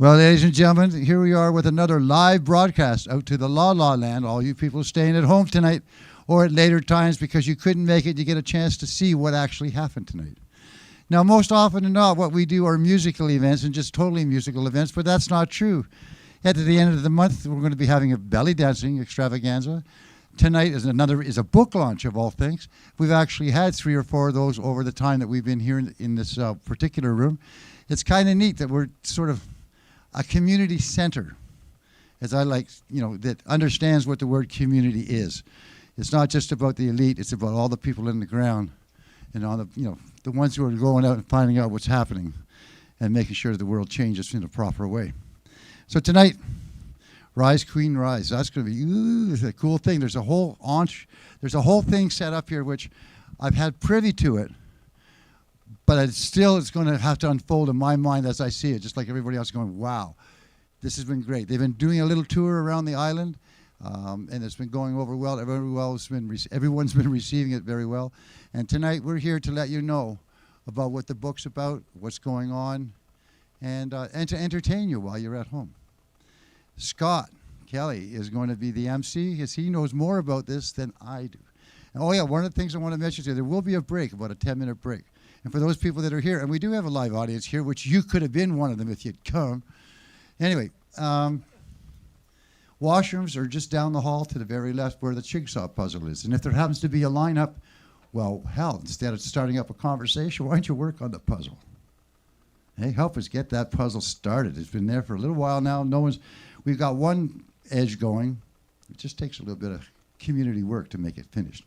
Well, ladies and gentlemen, here we are with another live broadcast out to the La La Land. All you people staying at home tonight or at later times because you couldn't make it, you get a chance to see what actually happened tonight. Now, most often than not, what we do are musical events and just totally musical events, but that's not true. At the end of the month, we're going to be having a belly dancing extravaganza. Tonight is a book launch of all things. We've actually had 3 or 4 of those over the time that we've been here in this particular room. It's kind of neat that we're sort of a community center, as I like, that understands what the word community is. It's not just about the elite, it's about all the people in the ground and all the ones who are going out and finding out what's happening and making sure the world changes in a proper way. So tonight, Rise Queen Rise. That's going to be a cool thing. There's a whole thing set up here which I've had privy to it, but it's going to have to unfold in my mind as I see it, just like everybody else going, wow, this has been great. They've been doing a little tour around the island, and it's been going over well. Everyone's been receiving it very well. And tonight we're here to let you know about what the book's about, what's going on, and to entertain you while you're at home. Scott Kelly is going to be the MC, because he knows more about this than I do. And one of the things I want to mention to you, there will be a break, about a 10-minute break. And for those people that are here, and we do have a live audience here, which you could have been one of them if you'd come. Anyway, washrooms are just down the hall to the very left where the jigsaw puzzle is. And if there happens to be a lineup, well, hell, instead of starting up a conversation, why don't you work on the puzzle? Hey, help us get that puzzle started. It's been there for a little while now. We've got one edge going. It just takes a little bit of community work to make it finished.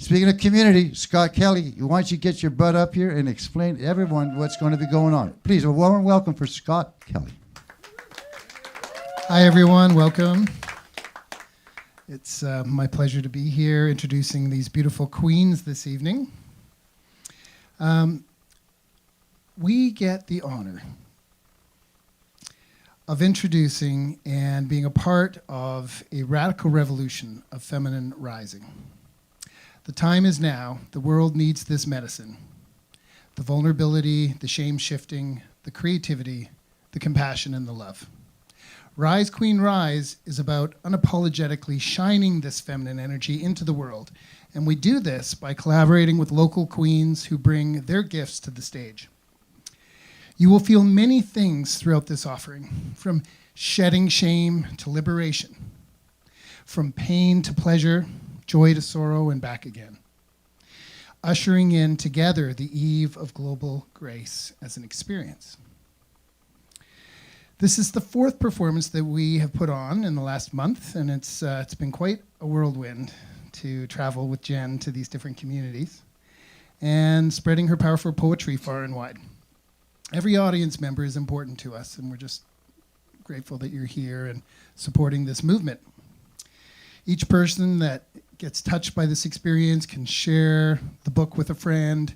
Speaking of community, Scott Kelly, why don't you get your butt up here and explain to everyone what's going to be going on. Please, a warm welcome for Scott Kelly. Hi, everyone. Welcome. It's my pleasure to be here introducing these beautiful queens this evening. We get the honor of introducing and being a part of a radical revolution of feminine rising. The time is now. The world needs this medicine. The vulnerability, the shame shifting, the creativity, the compassion, and the love. Rise, Queen, Rise is about unapologetically shining this feminine energy into the world. And we do this by collaborating with local queens who bring their gifts to the stage. You will feel many things throughout this offering, from shedding shame to liberation, from pain to pleasure, joy to sorrow, and back again. Ushering in together the eve of global grace as an experience. This is the 4th performance that we have put on in the last month, and it's been quite a whirlwind to travel with Jen to these different communities and spreading her powerful poetry far and wide. Every audience member is important to us, and we're just grateful that you're here and supporting this movement. Each person that gets touched by this experience can share the book with a friend.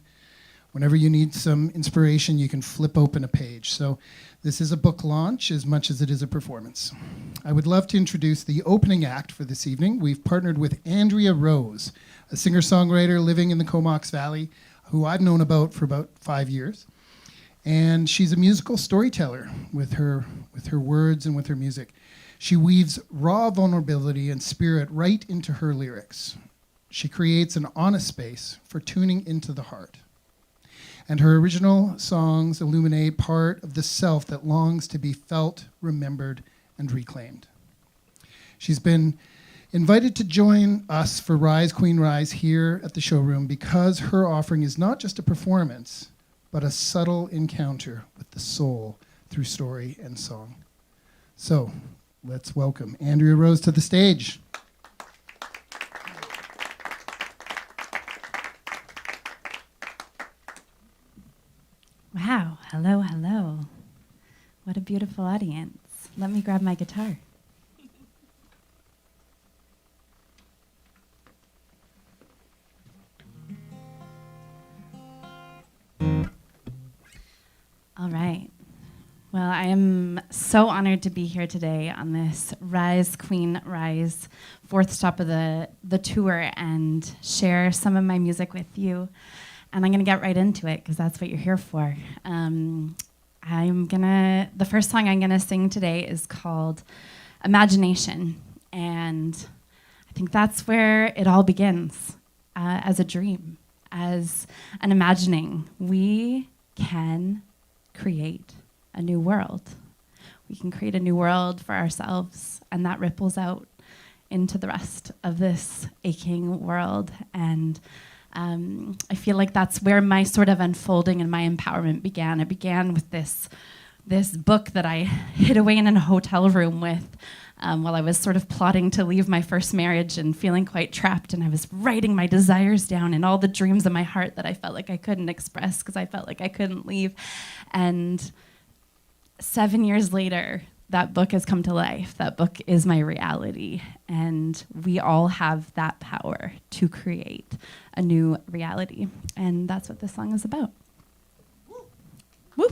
Whenever you need some inspiration, you can flip open a page. So this is a book launch as much as it is a performance. I would love to introduce the opening act for this evening. We've partnered with Andrea Rose, a singer-songwriter living in the Comox Valley, who I've known about for about 5 years. And she's a musical storyteller with her words and with her music. She weaves raw vulnerability and spirit right into her lyrics. She creates an honest space for tuning into the heart. And her original songs illuminate part of the self that longs to be felt, remembered, and reclaimed. She's been invited to join us for Rise, Queen, Rise here at the showroom because her offering is not just a performance, but a subtle encounter with the soul through story and song. So, let's welcome Andrea Rose to the stage. Wow, hello, hello. What a beautiful audience. Let me grab my guitar. All right. Well, I am so honored to be here today on this Rise, Queen, Rise, 4th stop of the tour and share some of my music with you. And I'm going to get right into it because that's what you're here for. The first song I'm gonna sing today is called Imagination. And I think that's where it all begins, as a dream, as an imagining. We can create a new world. We can create a new world for ourselves, and that ripples out into the rest of this aching world. And I feel like that's where my sort of unfolding and my empowerment began. It began with this book that I hid away in a hotel room with while I was sort of plotting to leave my first marriage and feeling quite trapped. And I was writing my desires down and all the dreams in my heart that I felt like I couldn't express because I felt like I couldn't leave. And 7 years later, that book has come to life. That book is my reality. And we all have that power to create a new reality. And that's what this song is about. Woo! Woo!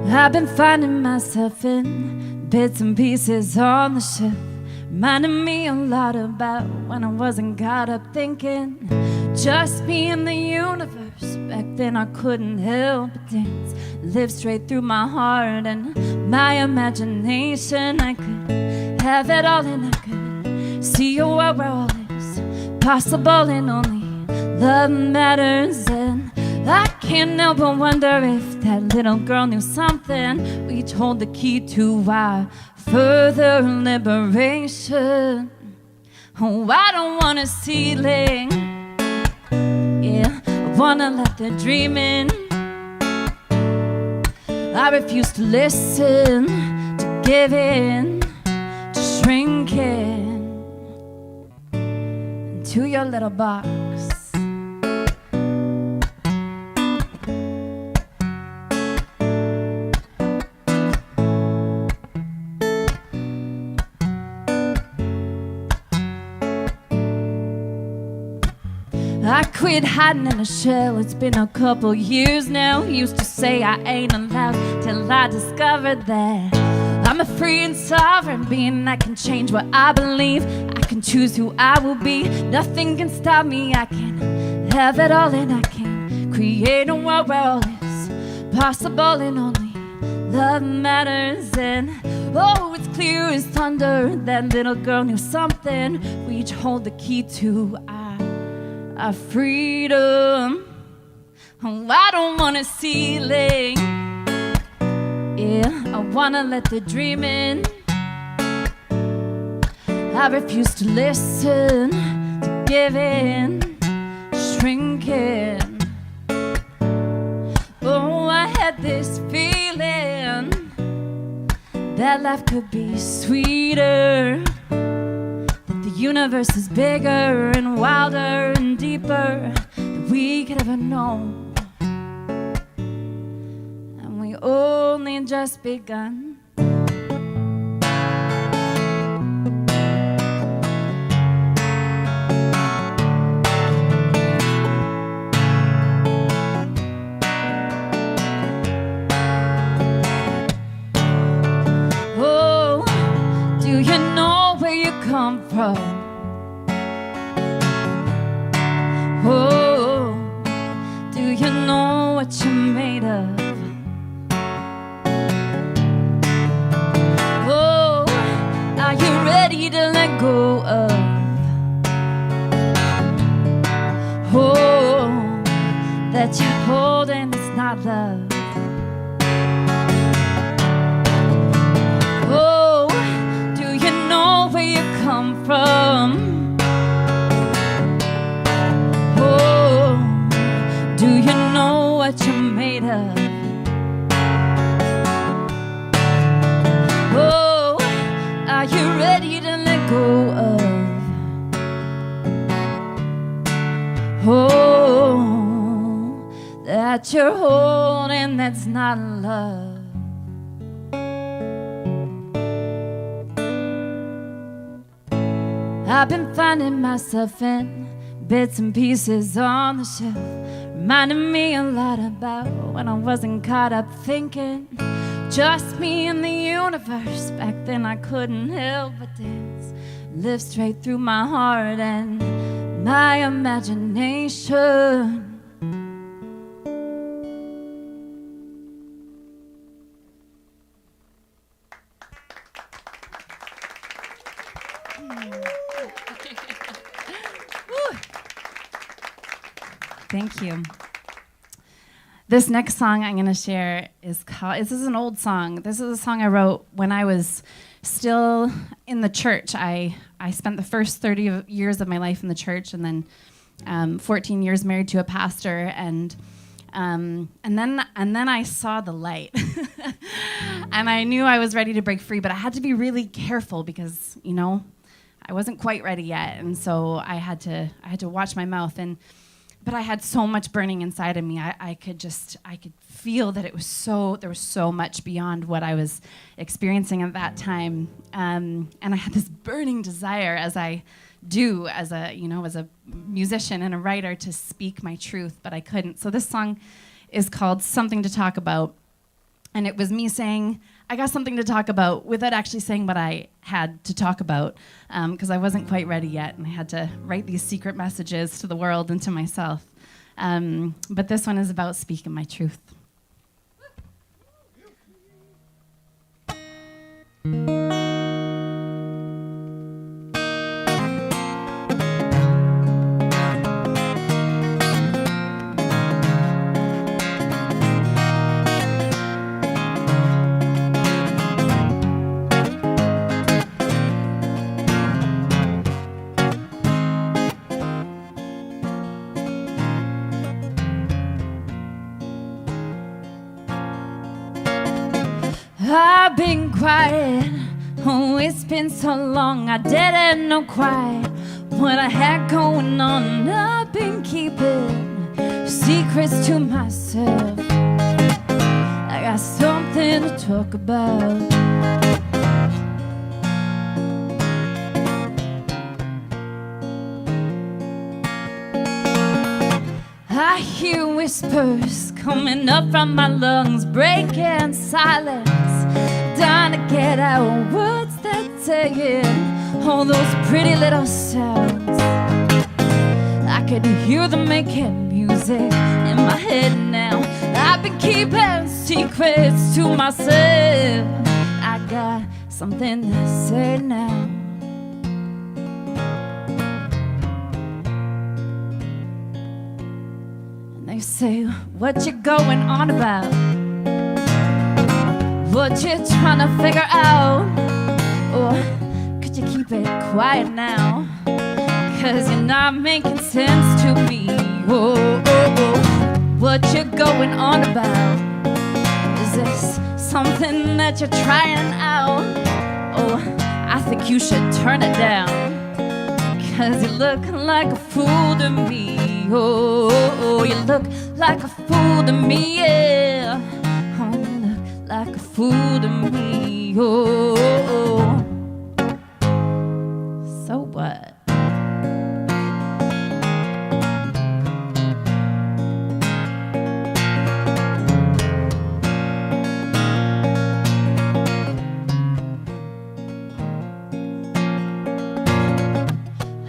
I've been finding myself in bits and pieces on the shelf, reminding me a lot about when I wasn't caught up thinking just me in the universe. Back then I couldn't help but dance, live straight through my heart and my imagination. I could have it all and I could see a world where all is possible and only love matters. And I can't help but wonder if that little girl knew something. We'd hold the key to our further liberation. Oh, I don't want a ceiling. Yeah, I wanna let the dream in. I refuse to listen, to give in, to shrink in into your little box. I quit hiding in a shell, it's been a couple years now. Used to say I ain't allowed till I discovered that I'm a free and sovereign being. I can change what I believe, I can choose who I will be. Nothing can stop me, I can have it all and I can create a world where all is possible and only love matters. And oh, it's clear as thunder, that little girl knew something. We each hold the key to our freedom. Oh, I don't want a ceiling. Yeah, I wanna let the dream in. I refuse to listen, to give in, shrink in. Oh, I had this feeling that life could be sweeter, that the universe is bigger and wilder and deeper than we could ever know. And we only just begun. Oh, do you know where you come from? Oh, do you know what you're made of? Oh, are you ready to let go of? Oh, that you're holding is not love. Oh, do you know where you come from? Do you know what you're made of? Oh, are you ready to let go of? Oh, that you're holding, that's not love. I've been finding myself in bits and pieces on the shelf, reminding me a lot about when I wasn't caught up thinking. Just me and the universe. Back then I couldn't help but dance, live straight through my heart and my imagination. Thank you. This next song I'm going to share is called, this is an old song. This is a song I wrote when I was still in the church. I spent the first 30 years of my life in the church, and then 14 years married to a pastor, and then I saw the light. And I knew I was ready to break free, but I had to be really careful because, you know, I wasn't quite ready yet, and so I had to watch my mouth. But I had so much burning inside of me. I could feel that there was so much beyond what I was experiencing at that time. And I had this burning desire, as I do as a musician and a writer, to speak my truth, but I couldn't. So this song is called Something to Talk About. And it was me saying, I got something to talk about, without actually saying what I had to talk about, because I wasn't quite ready yet, and I had to write these secret messages to the world and to myself. But this one is about speaking my truth. I've been quiet, oh, it's been so long, I didn't know quite what I had going on. I've been keeping secrets to myself. I got something to talk about. I hear whispers coming up from my lungs, breaking silence, dying to get out. What's that saying? All those pretty little sounds, I could hear them making music in my head now. I've been keeping secrets to myself. I got something to say now. They say, what you going on about? What you trying to figure out? Or could you keep it quiet now? 'Cause you're not making sense to me. Oh, oh, oh. What you going on about? Is this something that you're trying out? Oh, I think you should turn it down, 'cause you look like a fool to me. Oh, oh, you look like a fool to me, yeah. Oh, you look like a fool to me. Oh, oh. So what?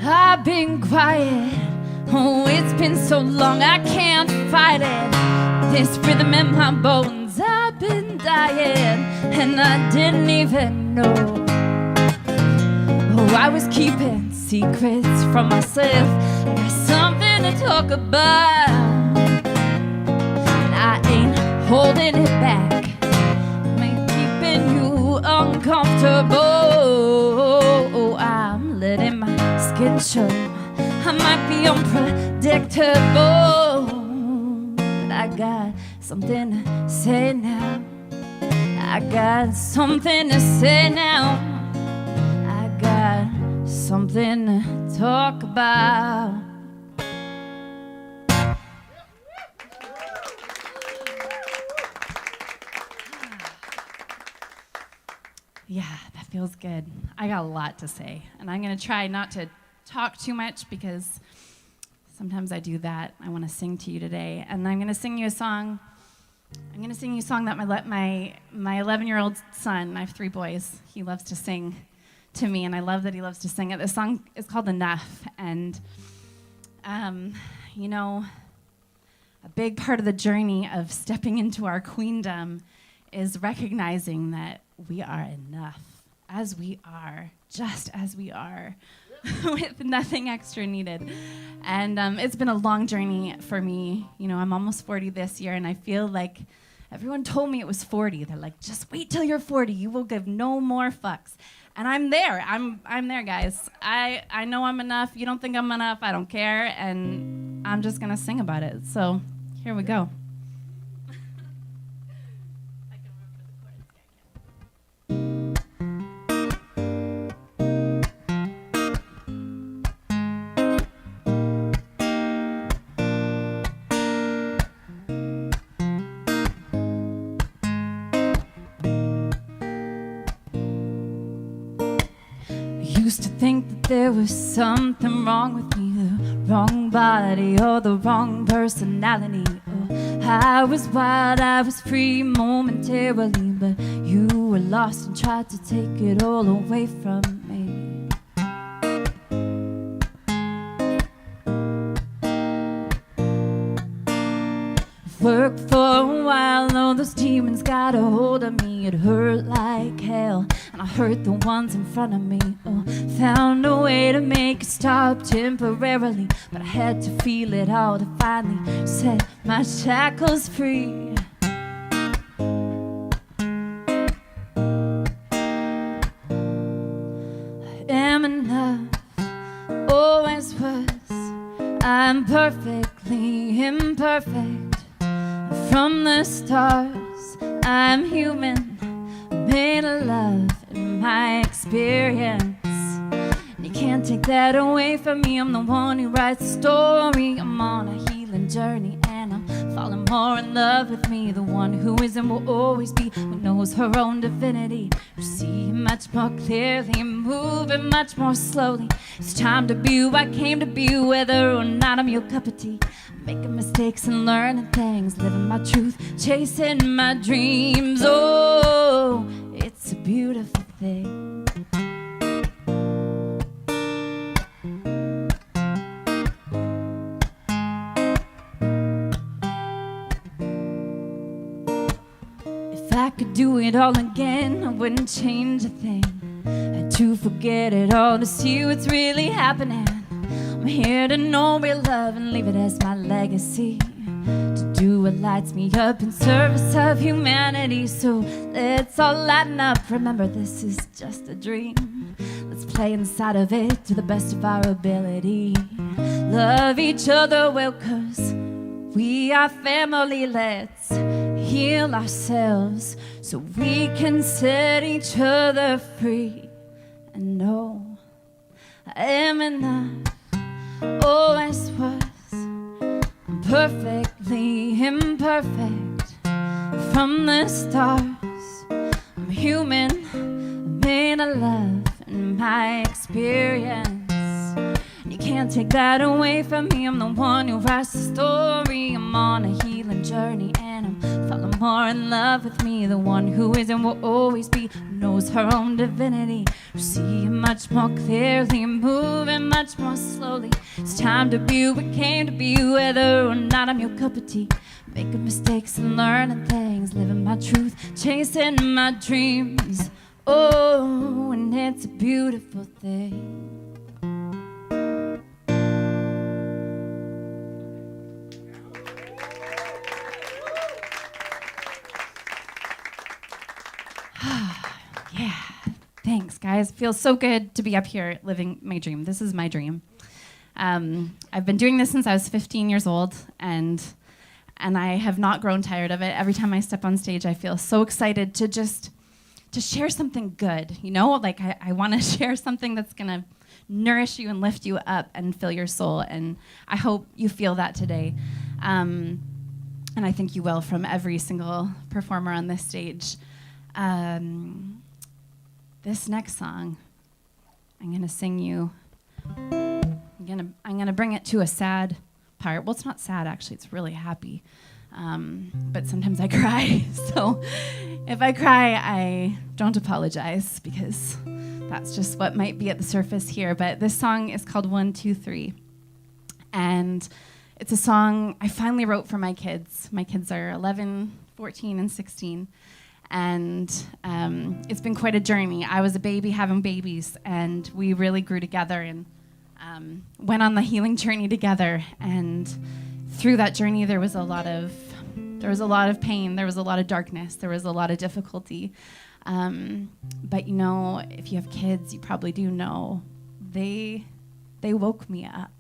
I've been quiet, oh, it's been so long, I can't fight it. This rhythm in my bones, I've been dying, and I didn't even know. Oh, I was keeping secrets from myself. I got something to talk about, and I ain't holding it back. I'm keeping you uncomfortable. Oh, I'm letting my skin show. I might be unpredictable, but I got something to say now. I got something to say now. I got something to talk about. Yeah, that feels good. I got a lot to say, and I'm going to try not to talk too much because sometimes I do that. I want to sing to you today, and I'm going to sing you a song. I'm going to sing you a song that my 11-year-old son, I have 3 boys, he loves to sing to me, and I love that he loves to sing it. This song is called Enough, and you know, a big part of the journey of stepping into our queendom is recognizing that we are enough as we are, just as we are, with nothing extra needed. And it's been a long journey for me. You know, I'm almost 40 this year, and I feel like everyone told me it was 40. They're like, just wait till you're 40. You will give no more fucks. And I'm there. I'm there, guys. I know I'm enough. You don't think I'm enough. I don't care. And I'm just going to sing about it. So here we go. Used to think that there was something wrong with me, the wrong body or the wrong personality. Oh, I was wild, I was free momentarily, but you were lost and tried to take it all away from me. Worked for a while, all those demons got a hold of me. It hurt like hell, and I hurt the ones in front of me. Oh, found a way to make it stop temporarily, but I had to feel it all to finally set my shackles free. I am enough, always was. I'm perfectly imperfect. From the stars, I'm human, made of love in my experience. And you can't take that away from me. I'm the one who writes the story. I'm on a healing journey, and I'm falling more in love with me. The one who is and will always be, who knows her own divinity, who sees much more clearly, moving much more slowly. It's time to be who I came to be, whether or not I'm your cup of tea. Making mistakes and learning things, living my truth, chasing my dreams. Oh, it's a beautiful thing. If I could do it all again, I wouldn't change a thing. Had to forget it all to see what's really happening. I'm here to know real love and leave it as my legacy, to do what lights me up in service of humanity. So let's all lighten up. Remember, this is just a dream. Let's play inside of it to the best of our ability. Love each other well, 'cause we are family. Let's heal ourselves so we can set each other free. And know I am enough, always was. I'm perfectly imperfect from the stars. I'm human, made of love in my experience. And you can't take that away from me. I'm the one who writes the story. I'm on a healing journey, and I'm falling more in love with me. The one who is and will always be, who knows her own divinity, who sees much more clearly, moving much more slowly. It's time to be who we came to be, whether or not I'm your cup of tea. Making mistakes and learning things, living my truth, chasing my dreams. Oh, and it's a beautiful thing. Yeah, thanks, guys. Feels so good to be up here living my dream. This is my dream. I've been doing this since I was 15 years old, and I have not grown tired of it. Every time I step on stage, I feel so excited to share something good. You know, like I want to share something that's gonna nourish you and lift you up and fill your soul. And I hope you feel that today. And I think you will from every single performer on this stage. this next song, I'm gonna sing you. I'm gonna bring it to a sad part. Well, it's not sad actually. It's really happy. But sometimes I cry. So if I cry, I don't apologize because that's just what might be at the surface here. But this song is called 1, 2, 3, and it's a song I finally wrote for my kids. My kids are 11, 14, and 16. And it's been quite a journey. I was a baby having babies, and we really grew together and went on the healing journey together. And through that journey, there was a lot of pain, there was a lot of darkness, there was a lot of difficulty. But you know, if you have kids, you probably do know they woke me up.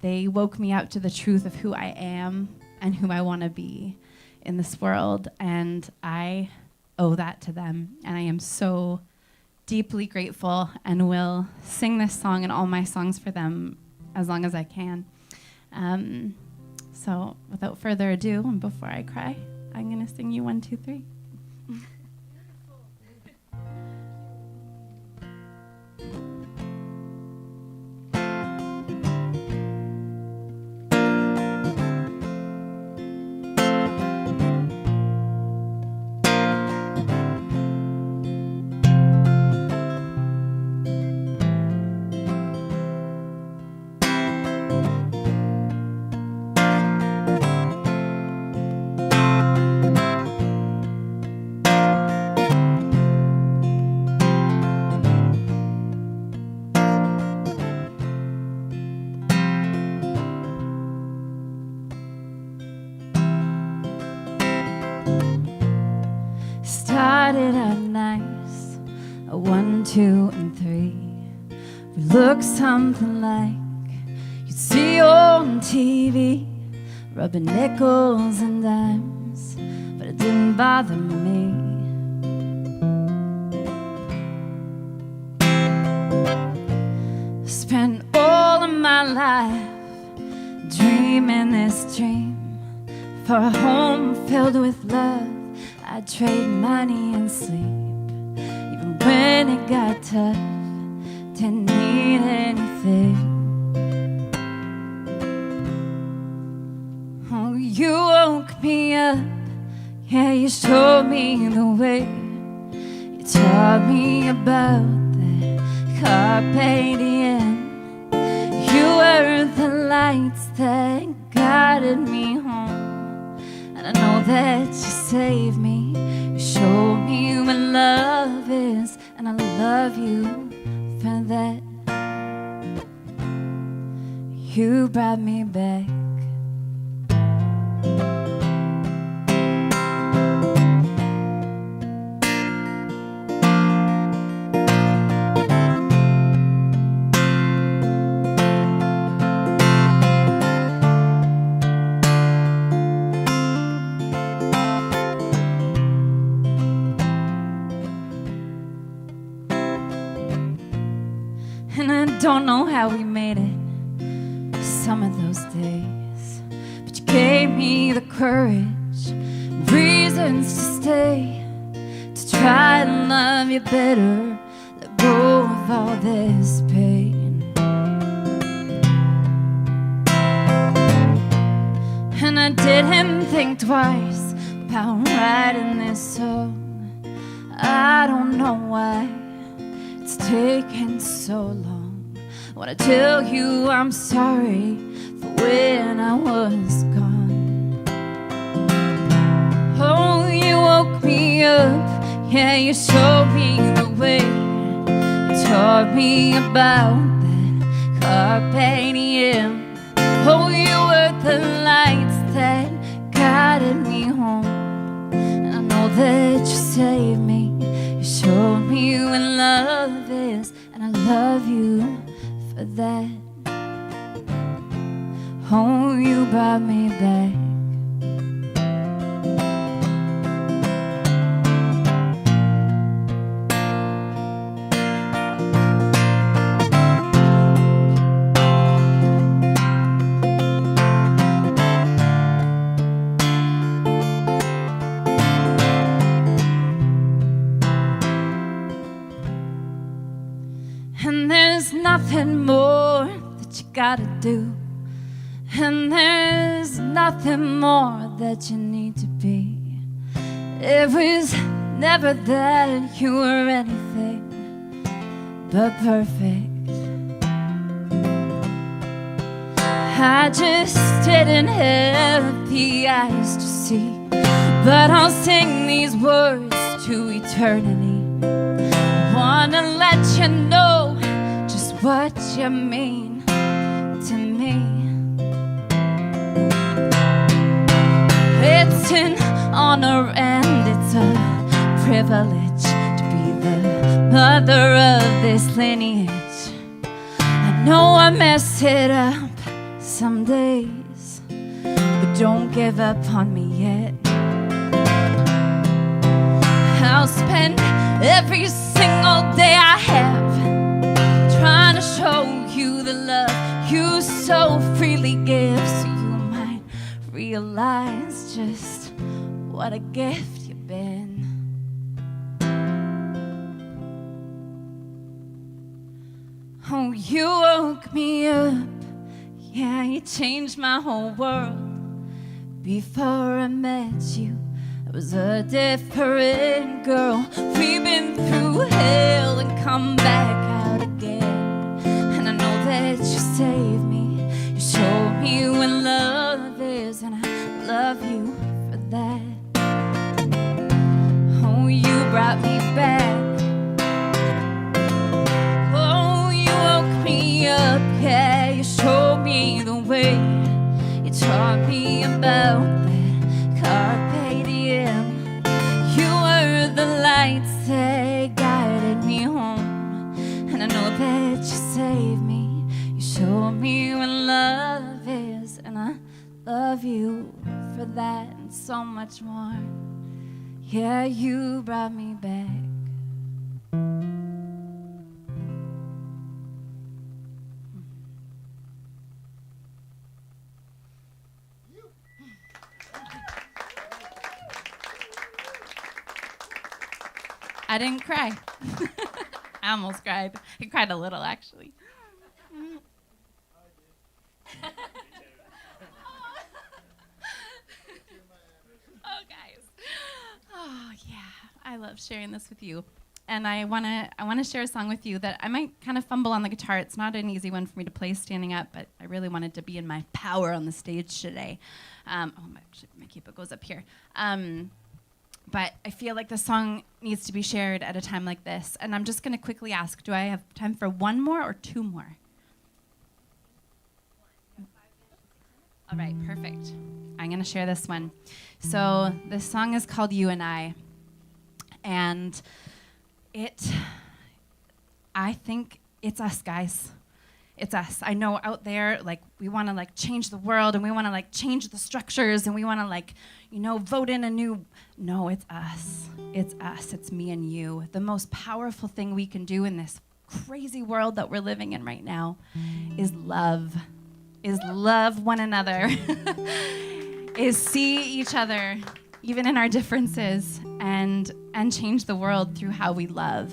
They woke me up to the truth of who I am and who I want to be in this world, and I owe that to them. And I am so deeply grateful and will sing this song and all my songs for them as long as I can. So without further ado, and before I cry, I'm going to sing you 1, 2, 3. Started out nice, a 1, 2, and 3. We looked something like you'd see on TV, rubbing nickels and dimes, but it didn't bother me. Spent all of my life dreaming this dream for a home filled with love. I'd trade money and sleep, even when it got tough. Didn't need anything. Oh, you woke me up, yeah, you showed me the way. You taught me about the carpe diem. You were the lights that guided me home. And I know that you saved me. You showed me what love is, and I love you for that. You brought me back. And I don't know how we made it some of those days, but you gave me the courage, reasons to stay, to try and love you better, let go of all this pain. And I didn't think twice about writing this song. I don't know why it's taken so long. Wanna tell you I'm sorry for when I was gone. Oh, you woke me up, yeah, you showed me the way. You taught me about that carpe diem. Oh, you were the lights that guided me home. And I know that you saved me. You showed me what love is, and I love you for that. Oh, you brought me back. nothing more that you gotta do, and there's nothing more that you need to be. It was never that you were anything but perfect. I just didn't have the eyes to see, but I'll sing these words to eternity. Wanna let you know just what you mean to me. It's an honor and it's a privilege to be the mother of this lineage. I know I mess it up some days, but don't give up on me yet. I'll spend every single day I have trying to show you the love you so freely give, so you might realize just what a gift you've been. Oh, you woke me up. Yeah, you changed my whole world. Before I met you, I was a different girl. We've been through hell and come back out again. And I know that you saved me. You showed me what love is, and I love you for that. Oh, you brought me back. Oh, you woke me up, yeah. You showed me the way. You taught me about that carpe diem. You were the lights that guided me home, and I know that you saved me. You showed me what love is, and I love you for that and so much more. Yeah, you brought me back. I didn't cry. I almost cried. I cried a little, actually. Oh, guys. Oh, yeah. I love sharing this with you. And I wanna share a song with you that I might kind of fumble on the guitar. It's not an easy one for me to play standing up, but I really wanted to be in my power on the stage today. My keyboard goes up here. But I feel like the song needs to be shared at a time like this. And I'm just going to quickly ask, do I have time for one more or two more? All right, perfect. I'm going to share this one. So this song is called You and I. And I think it's us, guys. It's us. I know out there, like, we want to, like, change the world, and we want to, like, change the structures, and we want to, like, vote in a new... No, it's us. It's us. It's me and you. The most powerful thing we can do in this crazy world that we're living in right now is love. Is love one another. Is see each other, even in our differences, and change the world through how we love.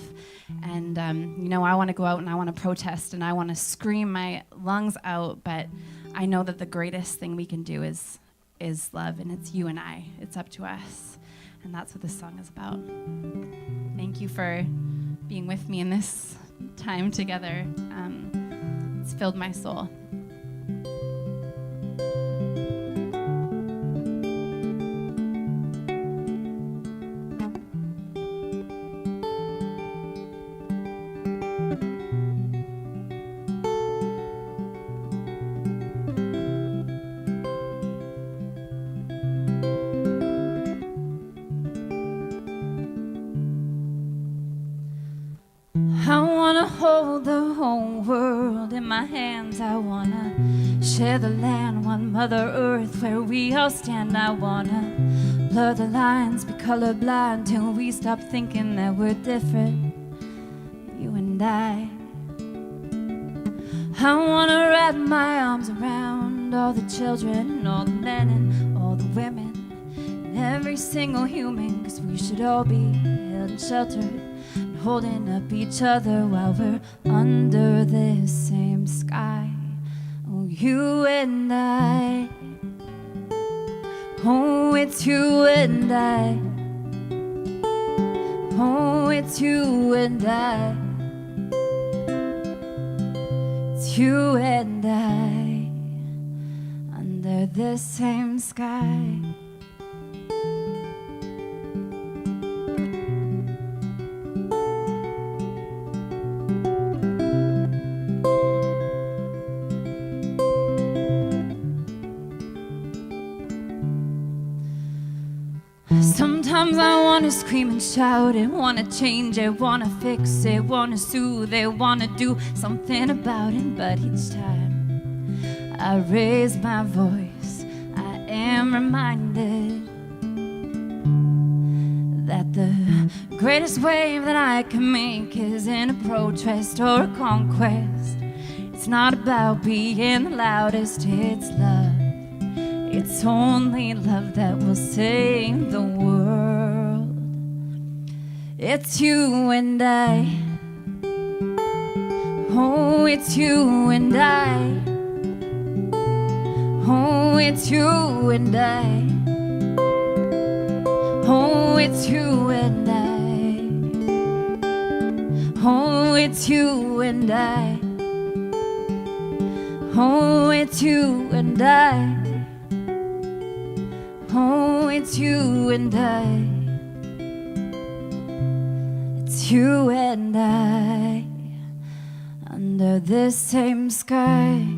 And, I want to go out and I want to protest and I want to scream my lungs out, but I know that the greatest thing we can do is love, and it's you and I. It's up to us. And that's what this song is about. Thank you for being with me in this time together. It's filled my soul. I wanna hold the whole world in my hands. I wanna share the land, one Mother Earth where we all stand. I wanna blur the lines, be colorblind till we stop thinking that we're different, you and I wanna wrap my arms around all the children, all the men and all the women, and every single human, 'cause we should all be held and sheltered. holding up each other while we're under this same sky. Oh, you and I. Oh, it's you and I. Oh, it's you and I. It's you and I under the same sky. Sometimes I wanna scream and shout it, wanna change it, wanna fix it, wanna soothe it, wanna do something about it. But each time I raise my voice, I am reminded that the greatest wave that I can make is in a protest or a conquest. It's not about being the loudest, it's love. It's only love that will save the world. It's you and I. Oh, it's you and I. Oh, it's you and I. Oh, it's you and I. Oh, it's you and I. Oh, it's you and I. Oh, it's you and I. It's you and I under this same sky.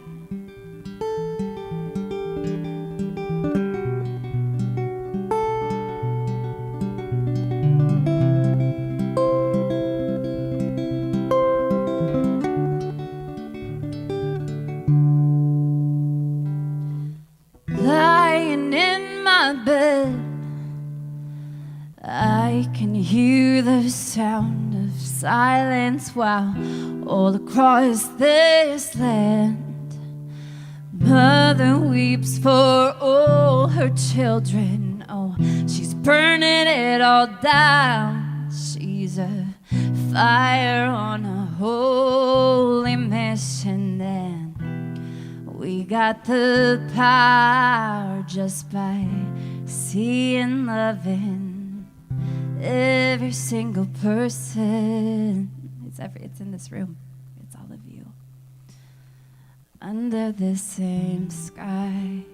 Lying in my bed, I can hear the sound of silence while all across this land mother weeps for all her children. Oh, she's burning it all down. She's a fire on a holy mission. Then we got the power just by seeing, loving every single person. It's in this room. It's all of you. Under the same sky.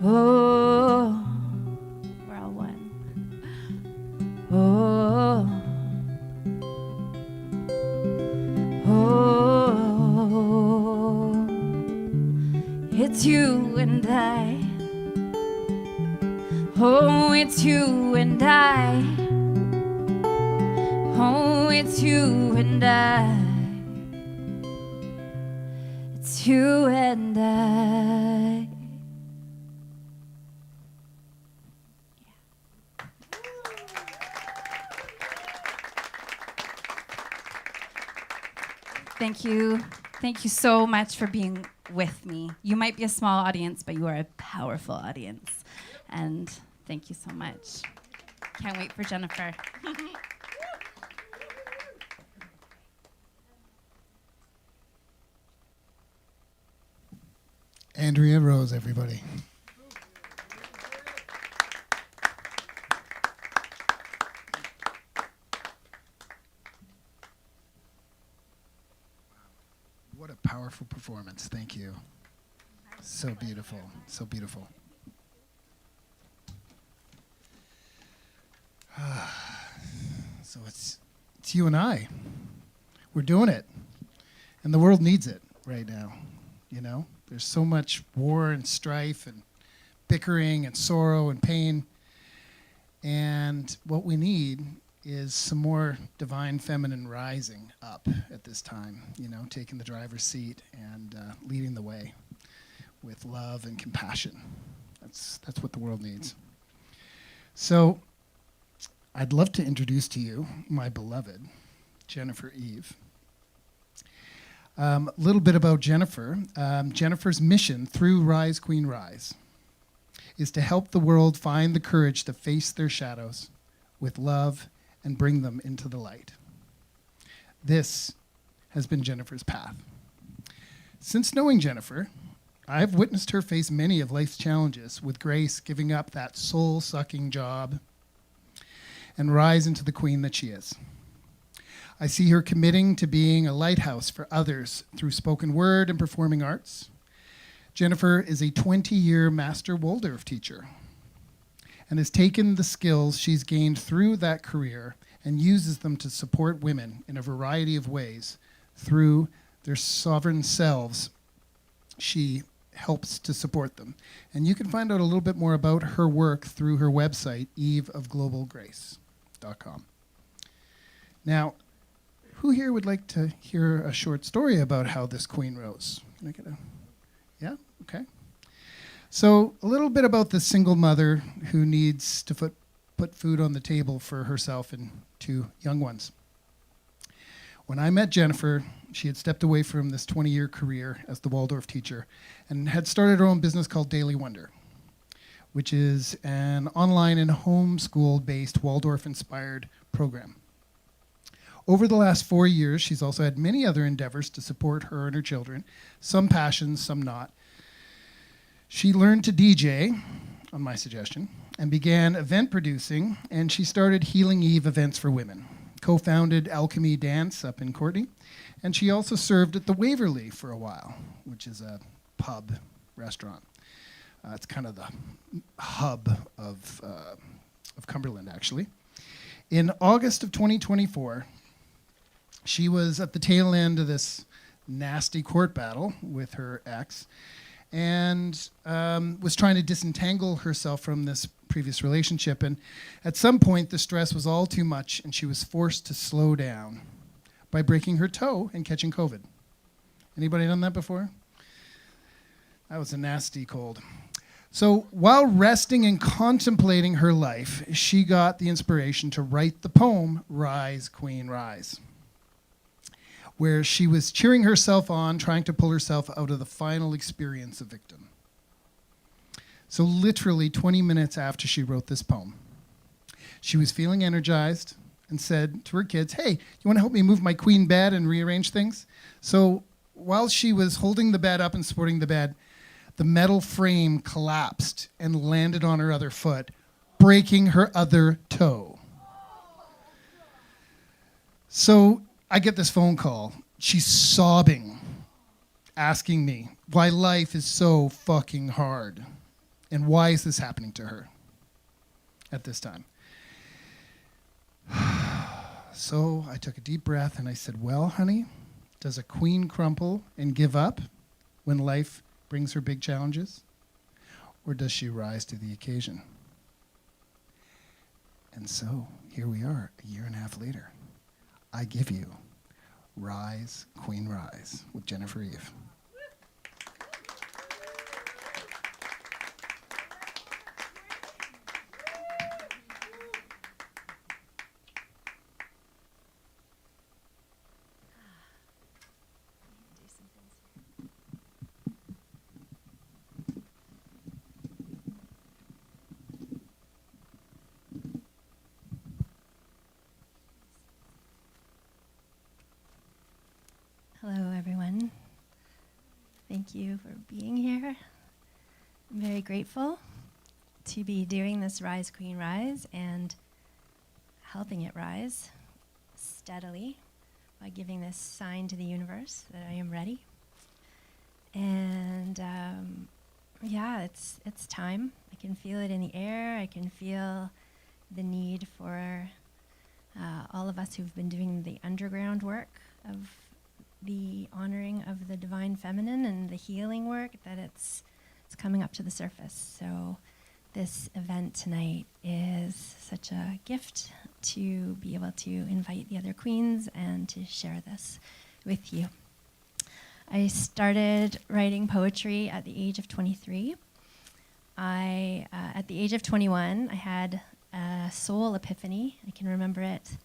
Oh, we're all one. Oh, oh, it's you and I. Oh, it's you and I. Oh, it's you and I. It's you and I. Thank you. Thank you so much for being with me. You might be a small audience, but you are a powerful audience. And thank you so much. Can't wait for Jennifer. Andrea Rose, everybody. What a powerful performance. Thank you. So beautiful. So beautiful. So it's you and I. We're doing it. And the world needs it right now. You know? There's so much war and strife and bickering and sorrow and pain. And what we need is some more divine feminine rising up at this time, you know, taking the driver's seat and leading the way with love and compassion. That's what the world needs. So I'd love to introduce to you my beloved, Jennifer Eve. A little bit about Jennifer. Jennifer's mission through Rise Queen Rise is to help the world find the courage to face their shadows with love and bring them into the light. This has been Jennifer's path. Since knowing Jennifer, I've witnessed her face many of life's challenges, with grace giving up that soul-sucking job and rise into the queen that she is. I see her committing to being a lighthouse for others through spoken word and performing arts. Jennifer is a 20-year master Waldorf teacher and has taken the skills she's gained through that career and uses them to support women in a variety of ways through their sovereign selves. She helps to support them. And you can find out a little bit more about her work through her website, eveofglobalgrace.com. Now, who here would like to hear a short story about how this queen rose? Can I get a... Yeah? Okay. So a little bit about the single mother who needs to put food on the table for herself and two young ones. When I met Jennifer, she had stepped away from this 20-year career as the Waldorf teacher and had started her own business called Daily Wonder, which is an online and homeschool-based Waldorf-inspired program. Over the last 4 years, she's also had many other endeavors to support her and her children, some passions, some not. She learned to DJ, on my suggestion, and began event producing, and she started Healing Eve events for women, co-founded Alchemy Dance up in Courtney, and she also served at the Waverly for a while, which is a pub restaurant. It's kind of the hub of Cumberland, actually. In August of 2024, she was at the tail end of this nasty court battle with her ex and was trying to disentangle herself from this previous relationship. And at some point, the stress was all too much, and she was forced to slow down by breaking her toe and catching COVID. Anybody done that before? That was a nasty cold. So while resting and contemplating her life, she got the inspiration to write the poem, Rise, Queen, Rise, where she was cheering herself on, trying to pull herself out of the final experience of victim. So literally 20 minutes after she wrote this poem, she was feeling energized and said to her kids, hey, you want to help me move my queen bed and rearrange things? So while she was holding the bed up and supporting the bed, the metal frame collapsed and landed on her other foot, breaking her other toe. So I get this phone call. She's sobbing, asking me why life is so fucking hard and why is this happening to her at this time. So I took a deep breath and I said, well, honey, does a queen crumple and give up when life brings her big challenges? Or does she rise to the occasion? And so here we are, a year and a half later. I give you Rise, Queen, Rise with Jennifer Eve. Hello, everyone. Thank you for being here. I'm very grateful to be doing this Rise, Queen, Rise and helping it rise steadily by giving this sign to the universe that I am ready. And yeah, it's time. I can feel it in the air. I can feel the need for all of us who've been doing the underground work of the honoring of the divine feminine and the healing work, that it's coming up to the surface. So this event tonight is such a gift to be able to invite the other queens and to share this with you. I started writing poetry at the age of 23. At the age of 21, I had a soul epiphany. I can remember it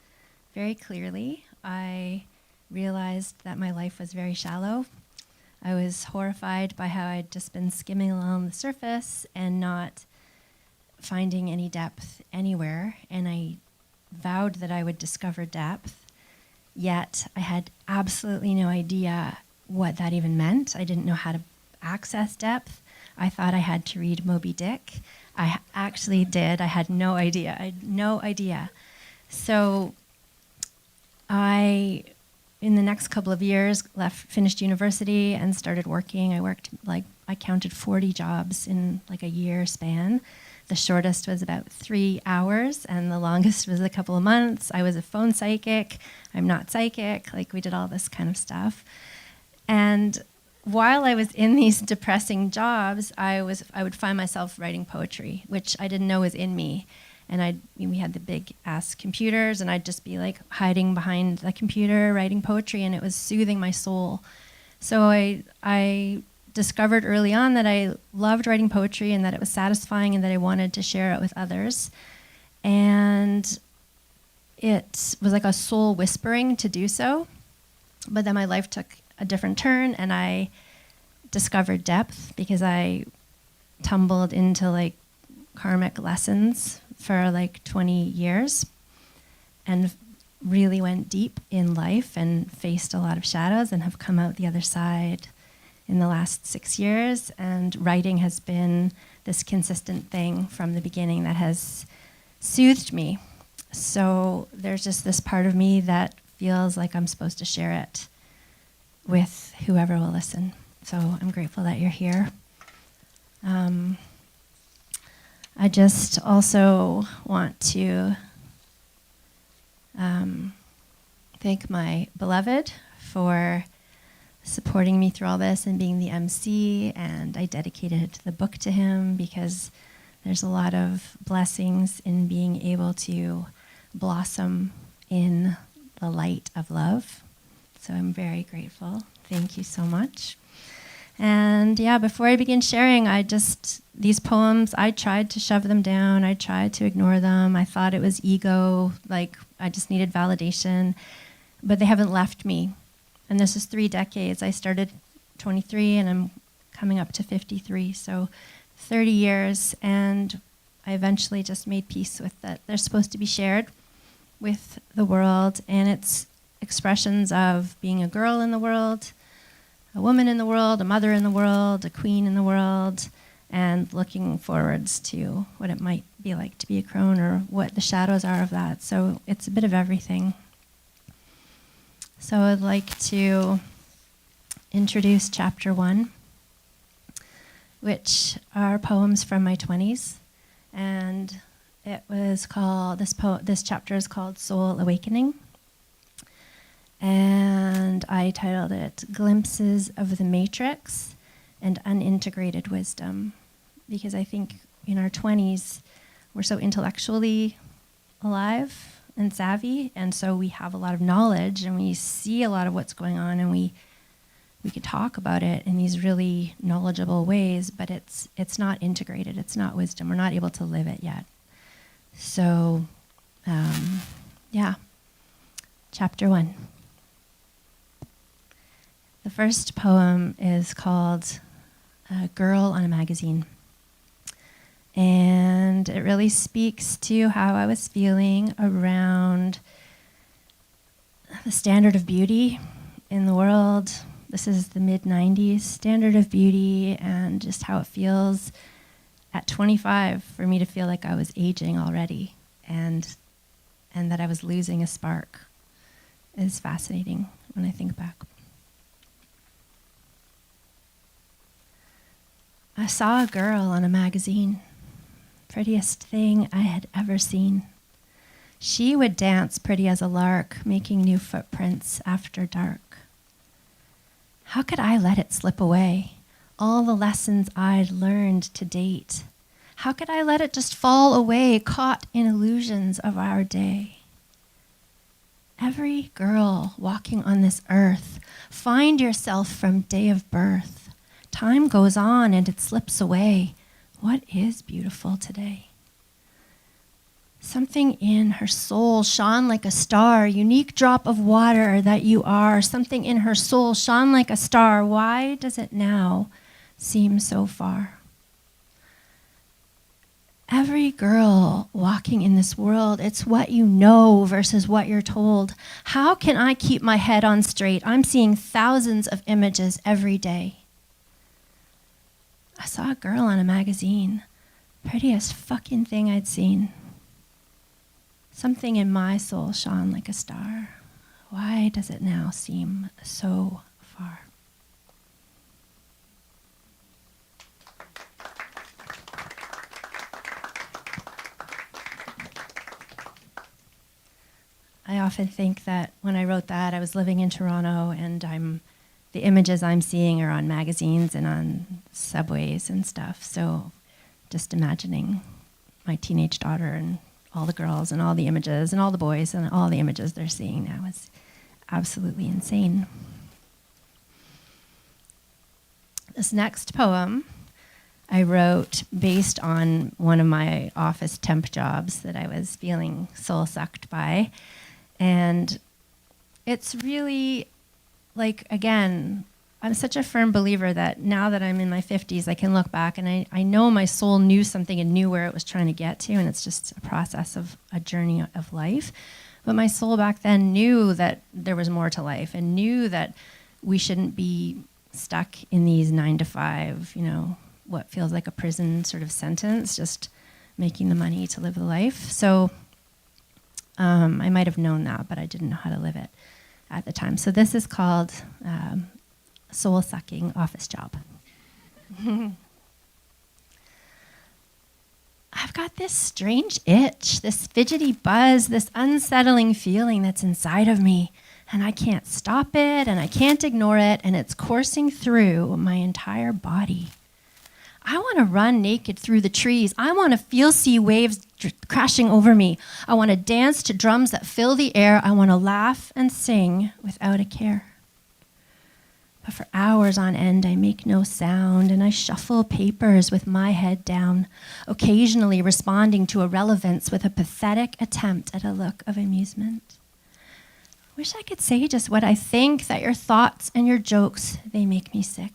very clearly. I realized that my life was very shallow. I was horrified by how I'd just been skimming along the surface and not finding any depth anywhere. And I vowed that I would discover depth, yet I had absolutely no idea what that even meant. I didn't know how to access depth. I thought I had to read Moby Dick. I actually did. I had no idea. I had no idea. So I, in the next couple of years, finished university and started working. I worked I counted 40 jobs in like a year span. The shortest was about 3 hours, and the longest was a couple of months. I was a phone psychic. I'm not psychic. Like, we did all this kind of stuff. And while I was in these depressing jobs, I would find myself writing poetry, which I didn't know was in me. And we had the big ass computers, and I'd just be like hiding behind the computer writing poetry, and it was soothing my soul. So I discovered early on that I loved writing poetry and that it was satisfying and that I wanted to share it with others. And it was like a soul whispering to do so. But then my life took a different turn, and I discovered depth because I tumbled into like karmic lessons for like 20 years and really went deep in life and faced a lot of shadows and have come out the other side in the last 6 years. And writing has been this consistent thing from the beginning that has soothed me. So there's just this part of me that feels like I'm supposed to share it with whoever will listen. So I'm grateful that you're here. I just also want to thank my beloved for supporting me through all this and being the MC, and I dedicated the book to him because there's a lot of blessings in being able to blossom in the light of love. So I'm very grateful. Thank you so much. And yeah, before I begin sharing, these poems, I tried to shove them down. I tried to ignore them. I thought it was ego, like I just needed validation, but they haven't left me. And this is 3 decades. I started 23 and I'm coming up to 53, so 30 years. And I eventually just made peace with that. They're supposed to be shared with the world, and it's expressions of being a girl in the world, a woman in the world, a mother in the world, a queen in the world, and looking forwards to what it might be like to be a crone or what the shadows are of that. So it's a bit of everything. So I'd like to introduce chapter 1, which are poems from my 20s. And it was called, this chapter is called Soul Awakening. And I titled it Glimpses of the Matrix and Unintegrated Wisdom, because I think in our 20s, we're so intellectually alive and savvy, and so we have a lot of knowledge and we see a lot of what's going on, and we can talk about it in these really knowledgeable ways, but it's not integrated, it's not wisdom, we're not able to live it yet. So, chapter 1. The first poem is called Girl on a Magazine. And it really speaks to how I was feeling around the standard of beauty in the world. This is the mid-90s, standard of beauty, and just how it feels at 25 for me to feel like I was aging already and that I was losing a spark. Is fascinating when I think back. I saw a girl on a magazine, prettiest thing I had ever seen. She would dance pretty as a lark, making new footprints after dark. How could I let it slip away, all the lessons I'd learned to date? How could I let it just fall away, caught in illusions of our day? Every girl walking on this earth, find yourself from day of birth. Time goes on and it slips away. What is beautiful today? Something in her soul shone like a star, unique drop of water that you are. Something in her soul shone like a star. Why does it now seem so far? Every girl walking in this world, it's what you know versus what you're told. How can I keep my head on straight? I'm seeing thousands of images every day. I saw a girl on a magazine, prettiest fucking thing I'd seen. Something in my soul shone like a star. Why does it now seem so far? I often think that when I wrote that, I was living in Toronto, and the images I'm seeing are on magazines and on subways and stuff. So just imagining my teenage daughter and all the girls and all the images and all the boys and all the images they're seeing now is absolutely insane. This next poem I wrote based on one of my office temp jobs that I was feeling soul-sucked by. And it's really, like, again, I'm such a firm believer that now that I'm in my 50s, I can look back and I know my soul knew something and knew where it was trying to get to, and it's just a process of a journey of life. But my soul back then knew that there was more to life and knew that we shouldn't be stuck in these 9 to 5, what feels like a prison sort of sentence, just making the money to live the life. So I might have known that, but I didn't know how to live it at the time. So this is called Soul-Sucking Office Job. I've got this strange itch, this fidgety buzz, this unsettling feeling that's inside of me, and I can't stop it, and I can't ignore it, and it's coursing through my entire body. I want to run naked through the trees. I want to feel sea waves crashing over me. I want to dance to drums that fill the air. I want to laugh and sing without a care. But for hours on end, I make no sound, and I shuffle papers with my head down, occasionally responding to irrelevance with a pathetic attempt at a look of amusement. Wish I could say just what I think, that your thoughts and your jokes, they make me sick.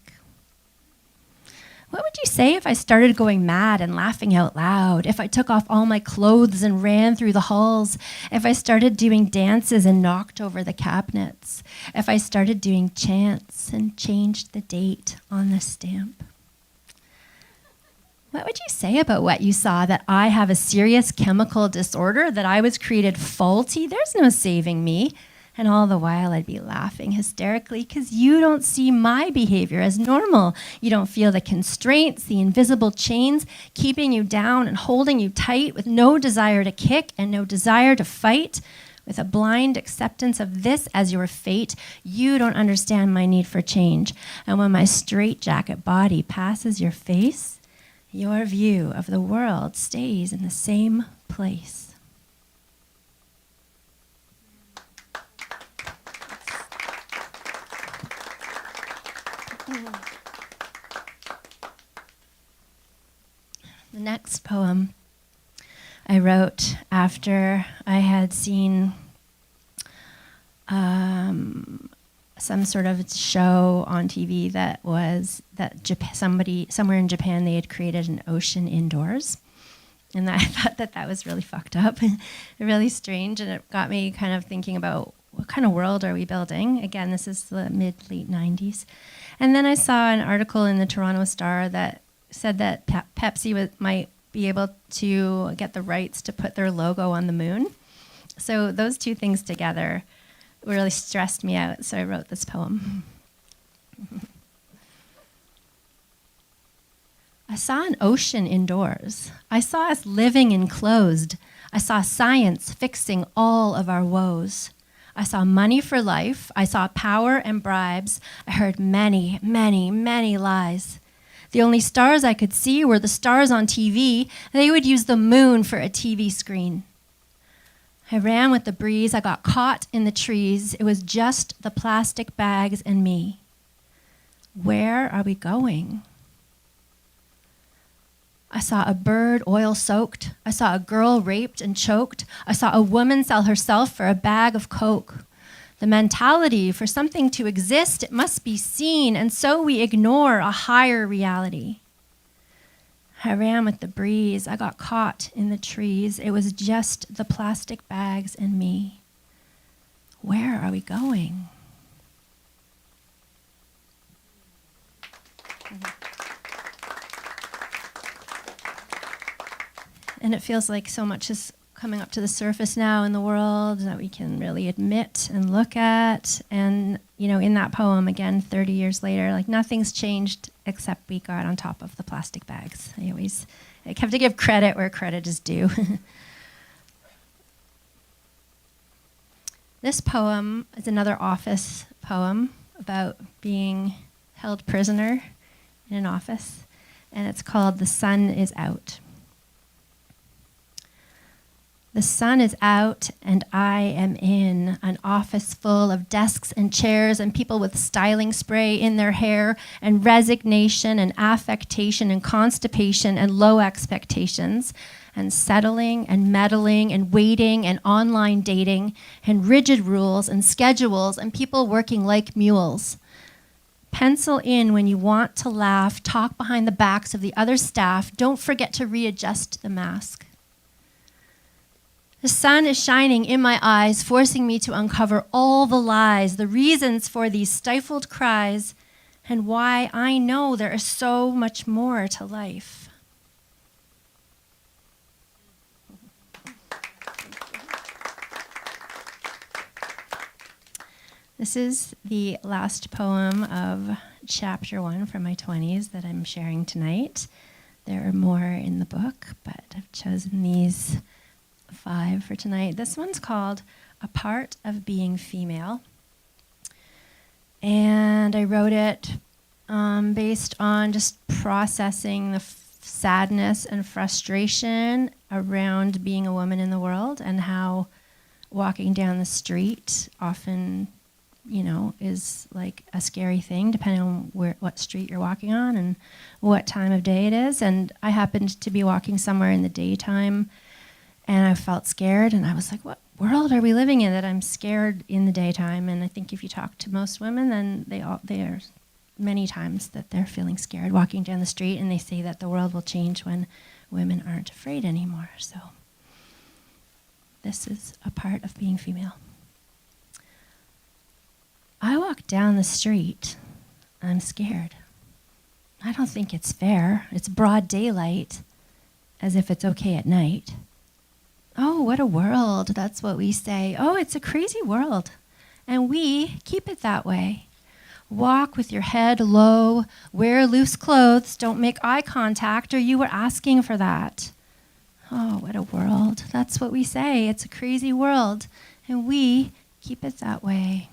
What would you say if I started going mad and laughing out loud? If I took off all my clothes and ran through the halls? If I started doing dances and knocked over the cabinets? If I started doing chants and changed the date on the stamp? What would you say about what you saw, that I have a serious chemical disorder, that I was created faulty? There's no saving me. And all the while I'd be laughing hysterically because you don't see my behavior as normal. You don't feel the constraints, the invisible chains keeping you down and holding you tight, with no desire to kick and no desire to fight, with a blind acceptance of this as your fate. You don't understand my need for change. And when my straitjacket body passes your face, your view of the world stays in the same place. The next poem I wrote after I had seen some sort of show on TV that was that somebody somewhere in Japan, they had created an ocean indoors. And I thought that was really fucked up and really strange. And it got me kind of thinking about, what kind of world are we building? Again, this is the late 90s. And then I saw an article in the Toronto Star that said that Pepsi might be able to get the rights to put their logo on the moon. So those two things together really stressed me out, so I wrote this poem. I saw an ocean indoors. I saw us living enclosed. I saw science fixing all of our woes. I saw money for life. I saw power and bribes. I heard many, many, many lies. The only stars I could see were the stars on TV. They would use the moon for a TV screen. I ran with the breeze. I got caught in the trees. It was just the plastic bags and me. Where are we going? I saw a bird oil-soaked. I saw a girl raped and choked. I saw a woman sell herself for a bag of Coke. The mentality, for something to exist, it must be seen, and so we ignore a higher reality. I ran with the breeze. I got caught in the trees. It was just the plastic bags and me. Where are we going? And it feels like so much is coming up to the surface now in the world that we can really admit and look at. And, in that poem, again, 30 years later, like nothing's changed except we got on top of the plastic bags. I have to give credit where credit is due. This poem is another office poem about being held prisoner in an office, and it's called "The Sun is Out." The sun is out and I am in an office full of desks and chairs and people with styling spray in their hair and resignation and affectation and constipation and low expectations and settling and meddling and waiting and online dating and rigid rules and schedules and people working like mules. Pencil in when you want to laugh, talk behind the backs of the other staff, don't forget to readjust the mask. The sun is shining in my eyes, forcing me to uncover all the lies, the reasons for these stifled cries, and why I know there is so much more to life. This is the last poem of chapter 1 from my 20s that I'm sharing tonight. There are more in the book, but I've chosen these 5 for tonight. This one's called "A Part of Being Female." And I wrote it based on just processing the sadness and frustration around being a woman in the world and how walking down the street often, is like a scary thing depending on what street you're walking on and what time of day it is. And I happened to be walking somewhere in the daytime and I felt scared, and I was like, what world are we living in that I'm scared in the daytime? And I think if you talk to most women, then they are many times that they're feeling scared walking down the street, and they say that the world will change when women aren't afraid anymore. So this is a part of being female. I walk down the street, I'm scared. I don't think it's fair. It's broad daylight, as if it's okay at night. Oh, what a world, that's what we say. Oh, it's a crazy world. And we keep it that way. Walk with your head low, wear loose clothes, don't make eye contact, or you were asking for that. Oh, what a world, that's what we say. It's a crazy world, and we keep it that way.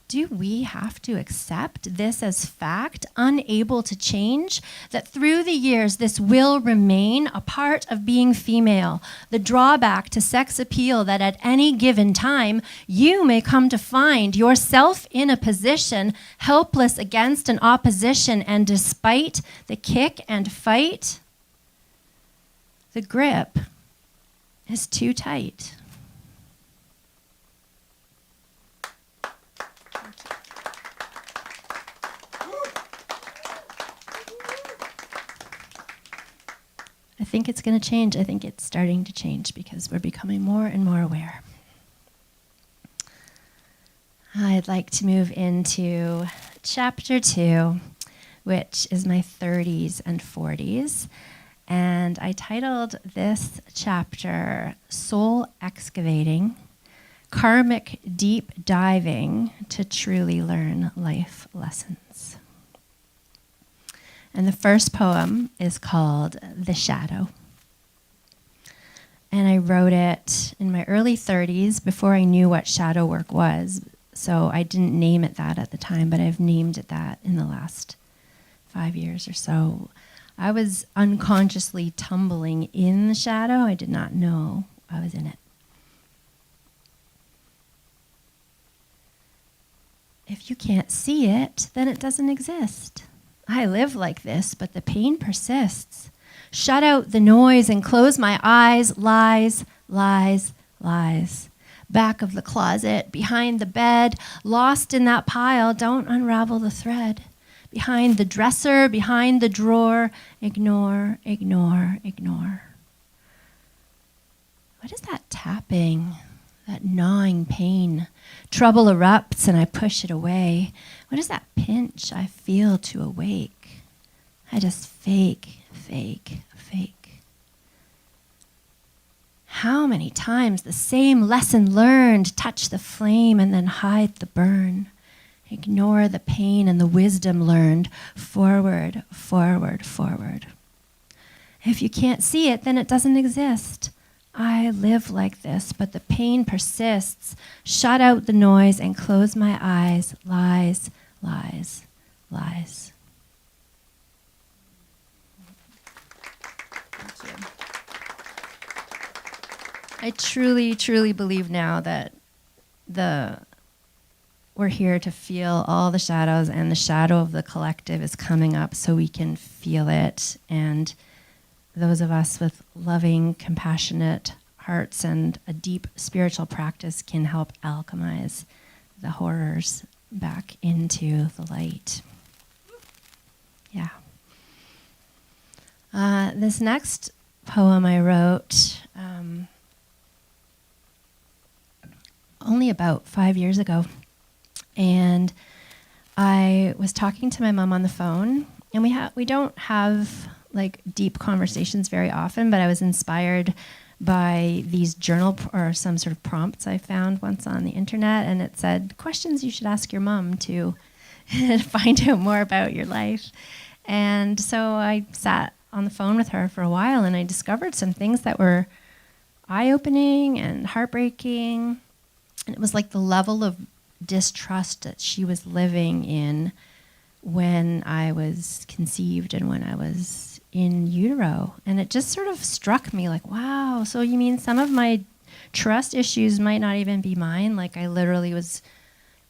Do we have to accept this as fact, unable to change? That through the years, this will remain a part of being female, the drawback to sex appeal that at any given time, you may come to find yourself in a position helpless against an opposition, and despite the kick and fight, the grip is too tight. I think it's going to change. I think it's starting to change because we're becoming more and more aware. I'd like to move into chapter 2, which is my 30s and 40s. And I titled this chapter "Soul Excavating, Karmic Deep Diving to Truly Learn Life Lessons." And the first poem is called "The Shadow." And I wrote it in my early 30s before I knew what shadow work was. So I didn't name it that at the time, but I've named it that in the last 5 years or so. I was unconsciously tumbling in the shadow. I did not know I was in it. If you can't see it, then it doesn't exist. I live like this, but the pain persists. Shut out the noise and close my eyes. Lies, lies, lies. Back of the closet, behind the bed, lost in that pile, don't unravel the thread. behind the dresser, behind the drawer. Ignore, ignore, ignore. What is that tapping, that gnawing pain? Trouble erupts and I push it away. What is that pinch I feel to awake? I just fake, fake, fake. How many times the same lesson learned, touch the flame and then hide the burn. Ignore the pain and the wisdom learned. Forward, forward, forward. If you can't see it, then it doesn't exist. I live like this, but the pain persists. Shut out the noise and close my eyes. Lies, lies, lies. Thank you. I truly, truly believe now that we're here to feel all the shadows, and the shadow of the collective is coming up so we can feel it. And those of us with loving, compassionate hearts and a deep spiritual practice can help alchemize the horrors back into the light. Yeah. This next poem I wrote only about 5 years ago. And I was talking to my mom on the phone, and we don't have like deep conversations very often, but I was inspired by these journal or some sort of prompts I found once on the internet, and it said questions you should ask your mom to find out more about your life. And so I sat on the phone with her for a while, and I discovered some things that were eye-opening and heartbreaking. And it was like the level of distrust that she was living in when I was conceived and when I was in utero. And it just sort of struck me like, wow, so you mean some of my trust issues might not even be mine? Like I literally was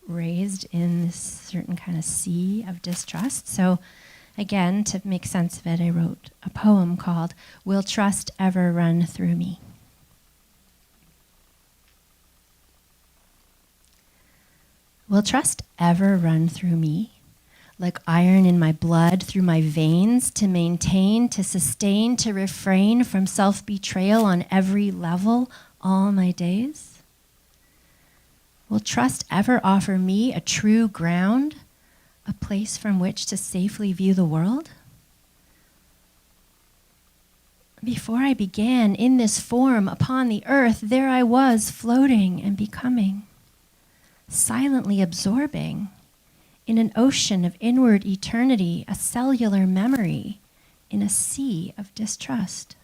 raised in this certain kind of sea of distrust. So again, to make sense of it, I wrote a poem called Will Trust Ever Run Through Me? Will trust ever run through me, like iron in my blood, through my veins, to maintain, to sustain, to refrain from self-betrayal on every level all my days? Will trust ever offer me a true ground, a place from which to safely view the world? Before I began in this form upon the earth, there I was floating and becoming, silently absorbing in an ocean of inward eternity, a cellular memory in a sea of distrust.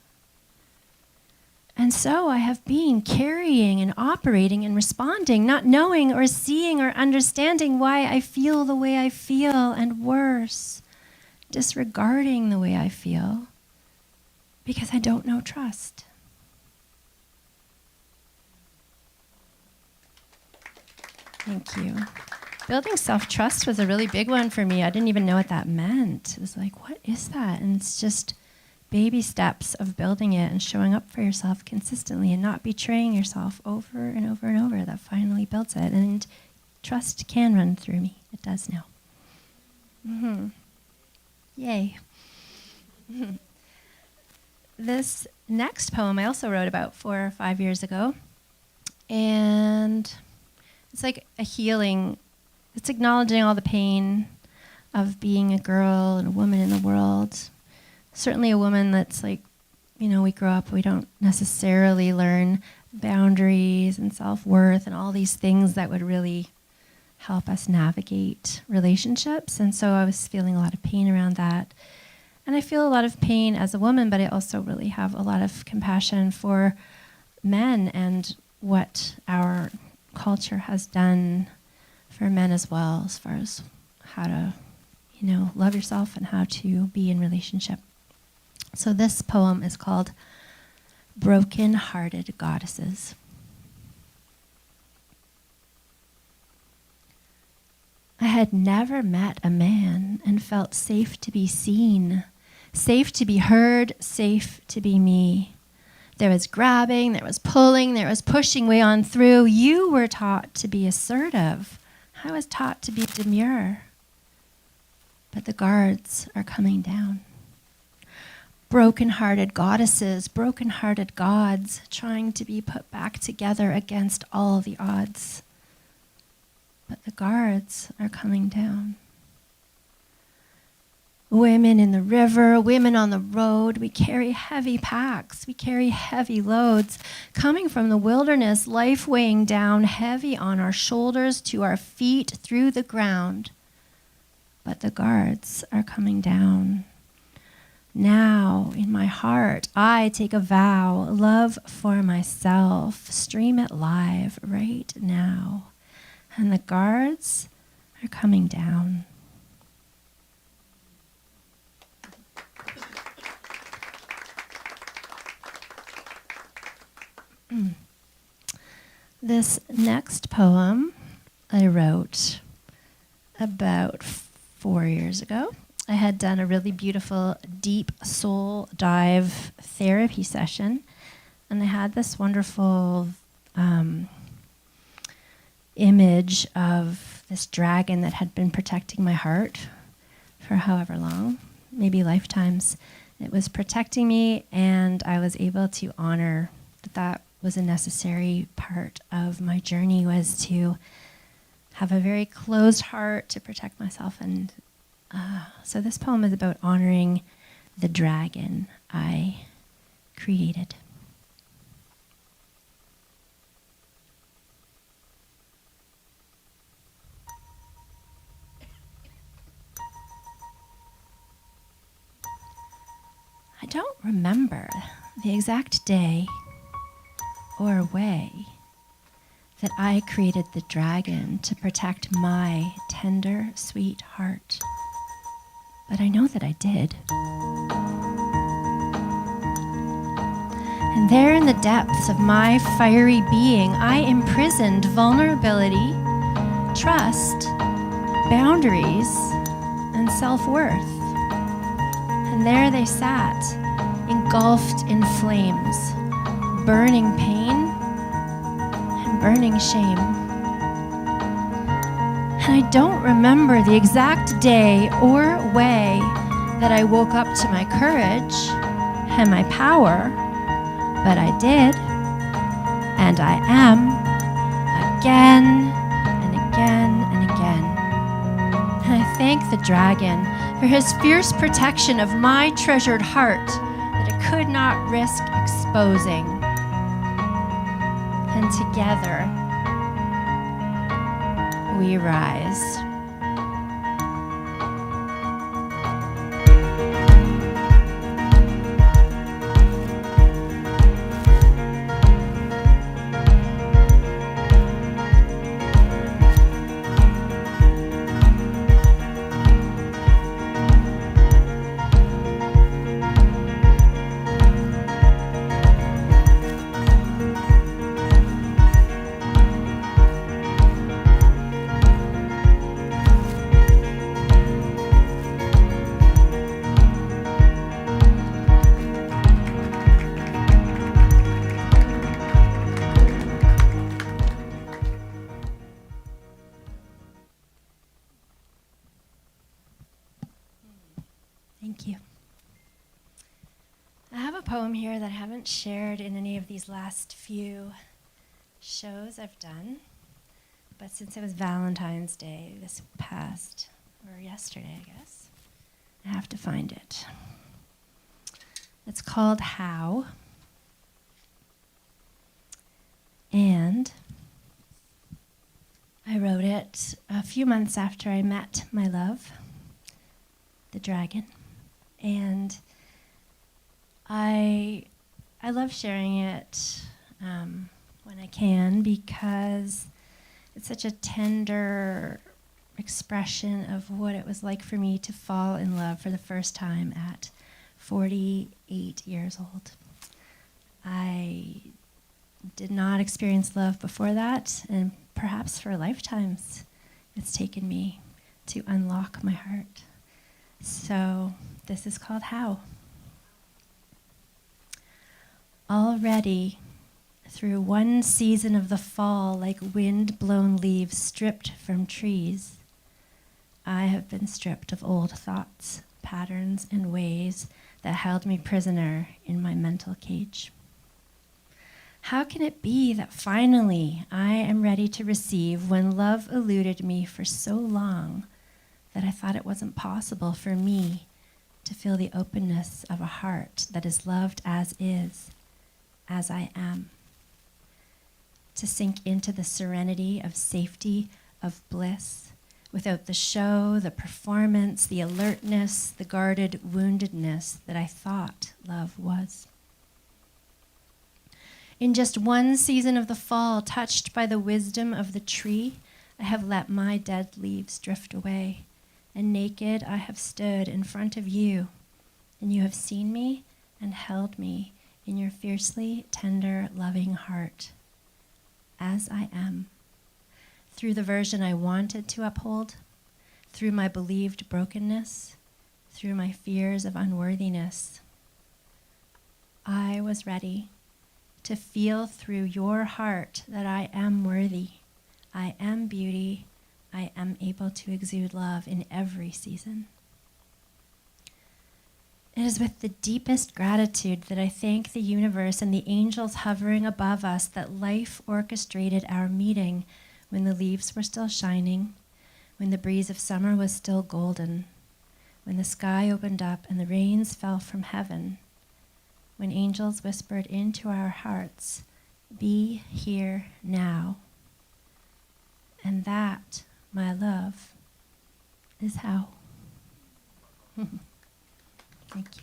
And so I have been carrying and operating and responding, not knowing or seeing or understanding why I feel the way I feel, and worse, disregarding the way I feel because I don't know trust. Thank you. Building self-trust was a really big one for me. I didn't even know what that meant. It was like, what is that? And it's just baby steps of building it and showing up for yourself consistently and not betraying yourself over and over and over that finally builds it. And trust can run through me. It does now. Mm-hmm. Yay. This next poem I also wrote about 4 or 5 years ago. And it's like a healing. It's acknowledging all the pain of being a girl and a woman in the world. Certainly a woman that's like, you know, we grow up, we don't necessarily learn boundaries and self-worth and all these things that would really help us navigate relationships. And so I was feeling a lot of pain around that. And I feel a lot of pain as a woman, but I also really have a lot of compassion for men and what our culture has done for men as well, as far as how to, you know, love yourself and how to be in relationship. So this poem is called Broken-Hearted Goddesses. I had never met a man and felt safe to be seen, safe to be heard, safe to be me. There was grabbing, there was pulling, there was pushing way on through. You were taught to be assertive. I was taught to be demure. but the guards are coming down. Broken-hearted goddesses, broken-hearted gods, trying to be put back together against all the odds. But the guards are coming down. Women in the river, women on the road, we carry heavy packs, we carry heavy loads, coming from the wilderness, life weighing down heavy on our shoulders to our feet through the ground. But the guards are coming down. Now, in my heart, I take a vow, love for myself, stream it live right now. And the guards are coming down. This next poem I wrote about 4 years ago. I had done a really beautiful deep soul dive therapy session, and I had this wonderful image of this dragon that had been protecting my heart for however long, maybe lifetimes. It was protecting me, and I was able to honor that was a necessary part of my journey, was to have a very closed heart to protect myself. And so this poem is about honoring the dragon I created. I don't remember the exact day or way that I created the dragon to protect my tender, sweet heart. But I know that I did. And there in the depths of my fiery being, I imprisoned vulnerability, trust, boundaries, and self-worth. And there they sat, engulfed in flames, burning pain and burning shame. And I don't remember the exact day or way that I woke up to my courage and my power, but I did, and I am, again and again and again. And I thank the dragon for his fierce protection of my treasured heart that it could not risk exposing. And together, we rise. Thank you. I have a poem here that I haven't shared in any of these last few shows I've done, but since it was Valentine's Day this past, or yesterday, I guess, I have to find it. It's called How, and I wrote it a few months after I met my love, the dragon. And I love sharing it when I can, because it's such a tender expression of what it was like for me to fall in love for the first time at 48 years old. I did not experience love before that, and perhaps for lifetimes it's taken me to unlock my heart. So this is called How. Already, through one season of the fall, like wind-blown leaves stripped from trees, I have been stripped of old thoughts, patterns, and ways that held me prisoner in my mental cage. How can it be that finally I am ready to receive when love eluded me for so long that I thought it wasn't possible for me to feel the openness of a heart that is loved as is, as I am? To sink into the serenity of safety, of bliss, without the show, the performance, the alertness, the guarded woundedness that I thought love was. In just one season of the fall, touched by the wisdom of the tree, I have let my dead leaves drift away, and naked I have stood in front of you, and you have seen me and held me in your fiercely tender, loving heart, as I am, through the version I wanted to uphold, through my believed brokenness, through my fears of unworthiness. I was ready to feel through your heart that I am worthy, I am beauty, I am able to exude love in every season. It is with the deepest gratitude that I thank the universe and the angels hovering above us that life orchestrated our meeting when the leaves were still shining, when the breeze of summer was still golden, when the sky opened up and the rains fell from heaven, when angels whispered into our hearts, "Be here now." And that, my love, is how. Thank you.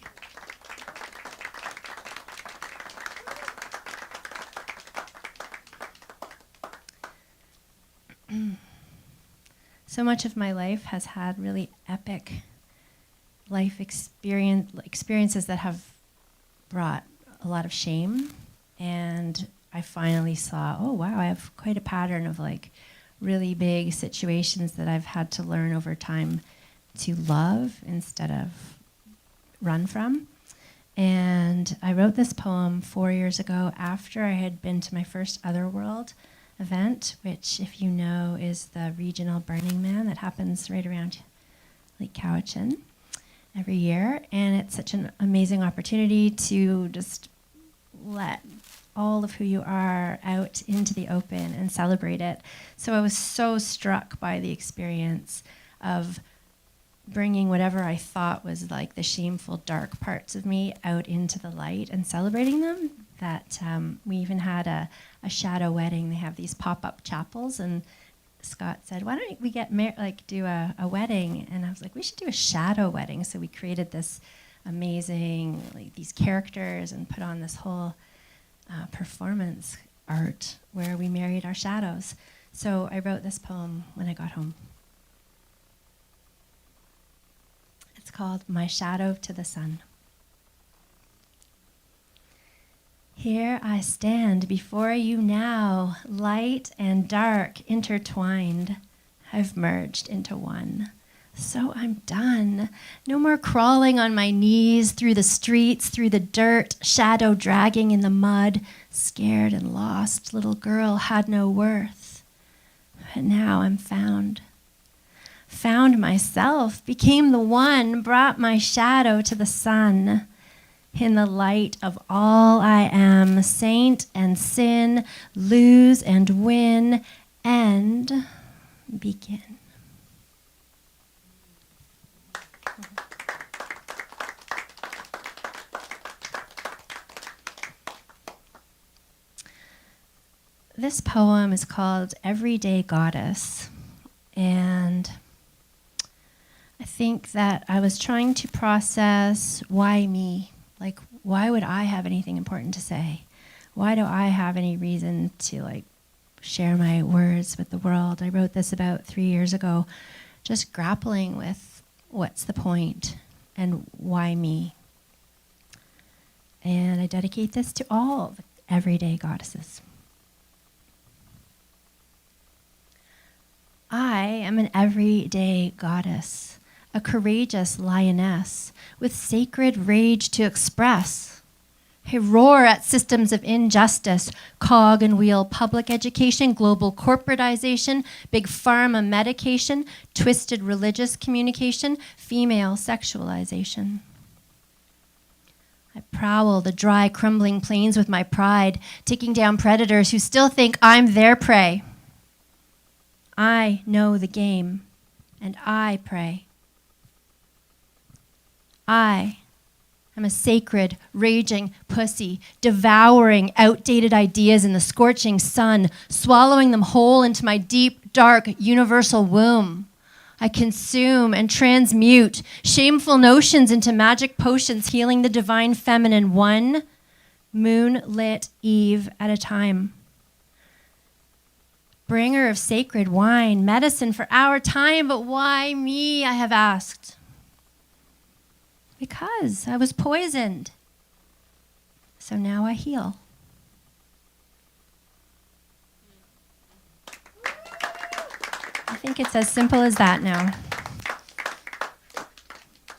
So much of my life has had really epic life experiences that have brought a lot of shame, and I finally saw, oh wow, I have quite a pattern of like really big situations that I've had to learn over time to love instead of run from. And I wrote this poem 4 years ago after I had been to my first Otherworld event, which, if you know, is the regional Burning Man that happens right around Lake Cowichan every year. And it's such an amazing opportunity to just let all of who you are out into the open and celebrate it. So I was so struck by the experience of bringing whatever I thought was like the shameful, dark parts of me out into the light and celebrating them, that we even had a shadow wedding. They have these pop-up chapels, and Scott said, why don't we get do a wedding? And I was like, we should do a shadow wedding. So we created this amazing, like these characters and put on this whole performance art where we married our shadows. So I wrote this poem when I got home. It's called My Shadow to the Sun. Here I stand before you now, light and dark intertwined. I've merged into one. So I'm done. No more crawling on my knees through the streets, through the dirt, shadow dragging in the mud. Scared and lost little girl had no worth. But now I'm found. Found myself, became the one, brought my shadow to the sun. In the light of all I am, saint and sin, lose and win, and begin. This poem is called Everyday Goddess, and I think that I was trying to process why me? Like, why would I have anything important to say? Why do I have any reason to share my words with the world? I wrote this about 3 years ago, just grappling with what's the point and why me? And I dedicate this to all the everyday goddesses. I am an everyday goddess, a courageous lioness with sacred rage to express, I roar at systems of injustice, cog and wheel public education, global corporatization, big pharma medication, twisted religious communication, female sexualization. I prowl the dry, crumbling plains with my pride, taking down predators who still think I'm their prey. I know the game, and I pray. I am a sacred, raging pussy, devouring outdated ideas in the scorching sun, swallowing them whole into my deep, dark, universal womb. I consume and transmute shameful notions into magic potions, healing the divine feminine, one moonlit eve at a time. Bringer of sacred wine, medicine for our time, but why me, I have asked. Because I was poisoned. So now I heal. I think it's as simple as that now.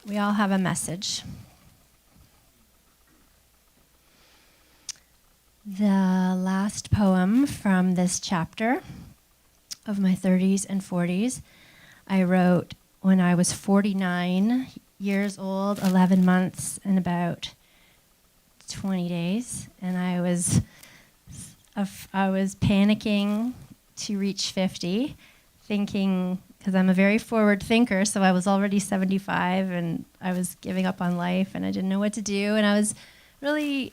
We all have a message. The last poem from this chapter of my 30s and 40s, I wrote when I was 49 years old, 11 months, and about 20 days. And I was panicking to reach 50, thinking, because I'm a very forward thinker, so I was already 75, and I was giving up on life, and I didn't know what to do, and I was really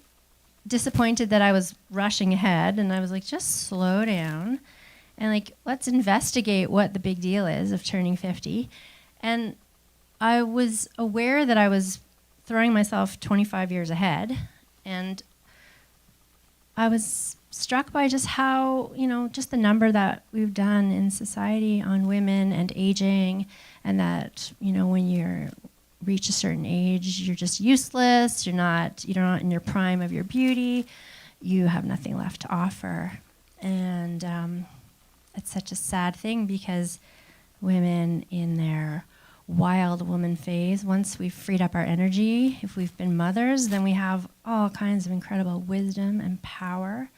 disappointed that I was rushing ahead, and I was like, just slow down, and like, let's investigate what the big deal is of turning 50. And I was aware that I was throwing myself 25 years ahead, and I was struck by just how, just the number that we've done in society on women and aging, and that, when you reach a certain age, you're just useless, you're not in your prime of your beauty, you have nothing left to offer. And it's such a sad thing, because women in their wild woman phase, once we've freed up our energy, if we've been mothers, then we have all kinds of incredible wisdom and power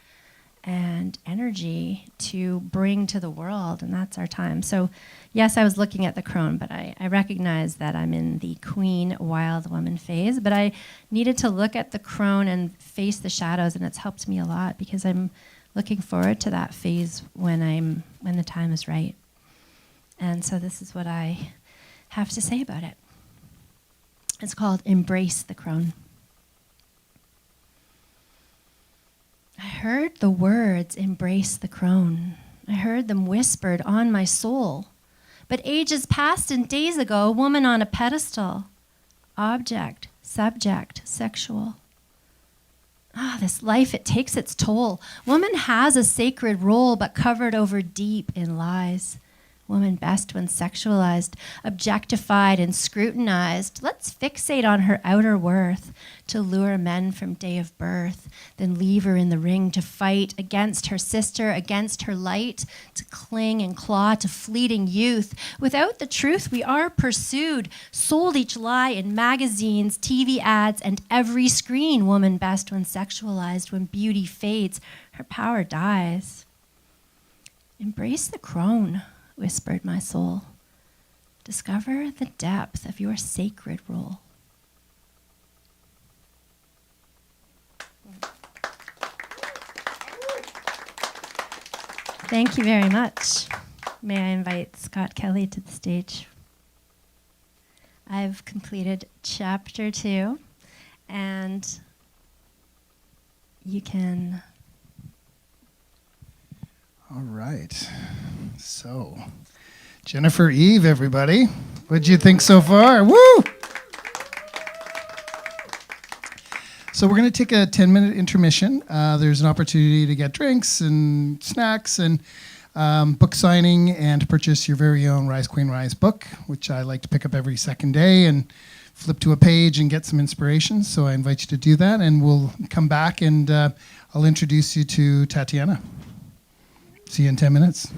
and energy to bring to the world, and that's our time. So yes, I was looking at the crone, but I recognize that I'm in the queen wild woman phase, but I needed to look at the crone and face the shadows, and it's helped me a lot, because I'm looking forward to that phase when the time is right. And so this is what I have to say about it. It's called Embrace the Crone. I heard the words, embrace the crone. I heard them whispered on my soul. But ages past and days ago, woman on a pedestal. Object, subject, sexual. This life, it takes its toll. Woman has a sacred role, but covered over deep in lies. Woman best when sexualized, objectified and scrutinized. Let's fixate on her outer worth to lure men from day of birth, then leave her in the ring to fight against her sister, against her light, to cling and claw to fleeting youth. Without the truth, we are pursued, sold each lie in magazines, TV ads, and every screen. Woman best when sexualized, when beauty fades, her power dies. Embrace the crone, whispered my soul. Discover the depth of your sacred role. Thank you very much. May I invite Scott Kelly to the stage? I've completed chapter 2, and you can... All right. So, Jennifer Eve, everybody. What'd you think so far? Woo! So we're going to take a 10-minute intermission. There's an opportunity to get drinks and snacks and book signing and to purchase your very own Rise Queen Rise book, which I like to pick up every second day and flip to a page and get some inspiration. So I invite you to do that, and we'll come back and I'll introduce you to Tatiana. See you in 10 minutes.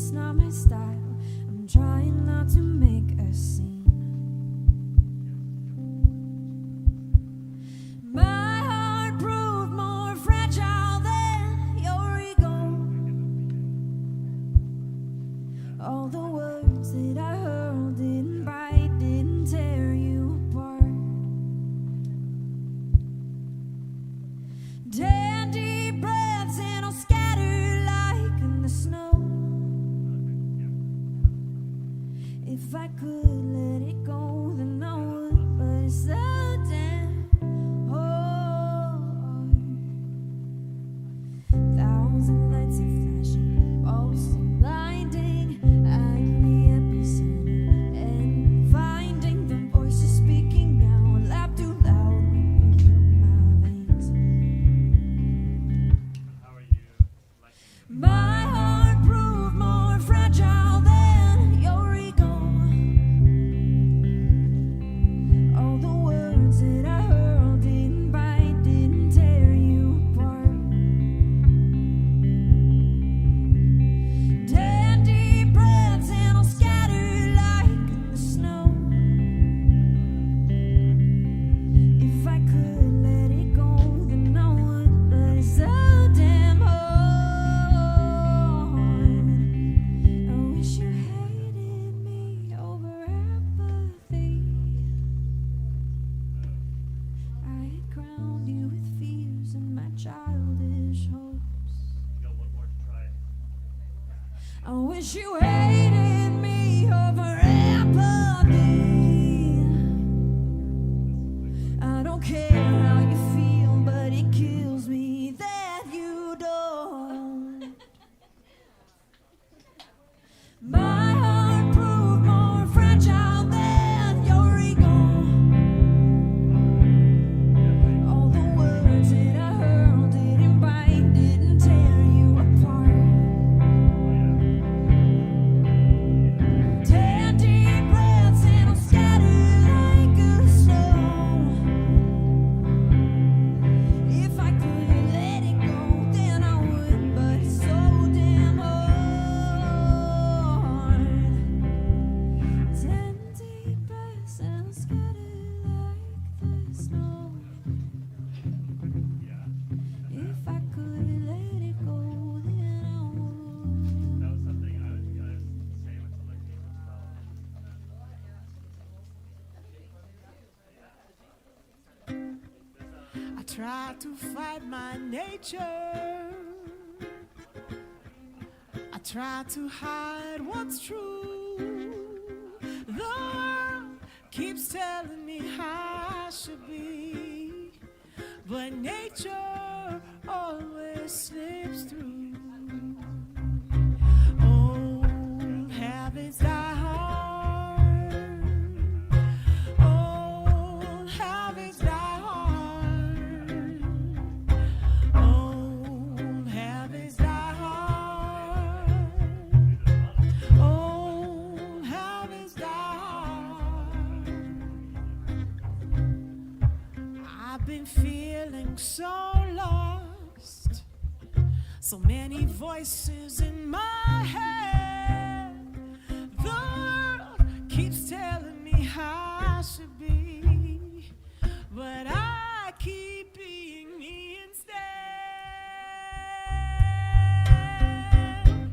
it's not my style. I'm trying not to make a scene. My heart proved more fragile than your ego. All the words that I hurled didn't bite, didn't tear you apart. 10 deep breaths and I'll scatter like in the snow. If I could let it go, then I would, but it's so damn hard. Thousand lights are flashing, balls so blinding. I'm the epicenter, and finding the voices speaking out, laugh too loud, ripping through my veins. My heart proved more fragile than your ego. All the words that I hurled didn't bite, didn't tear you apart. 10 deep breaths and I'll scatter like in the snow. If I could let it go, then I would, but it's so damn hard. I wish you hated me over apathy. I had crowned you with fears and my childish hopes. I wish you hated me over apathy. I don't care how you feel, but it kills me that you don't. My heart proved more fragile than your ego. All the words that I hurled didn't bite, didn't tear you apart. 10 deep breaths and I'll scatter like a snow. If I could let it go, then I would, but it's so damn hard. 10 deep breaths and I'll scatter like the snow. If I could let it go, then I would. That was something I was saying with the team as well. I try to fight my nature. I try to hide what's true. The world keeps telling me how I should be, but nature always slips through. Old habits die hard. Old habits die hard. Old habits die hard. Old habits die hard. I've been feeling so lost. So many voices in my head. The world keeps telling me how I should be, but I keep being me instead.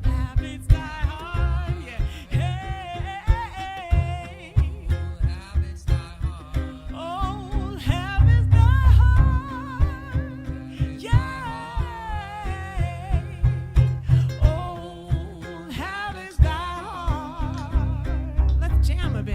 Habits die hard, yeah. Hey, old habits die hard. Old habits die hard, yeah. Old habits die hard. Let's jam a bit.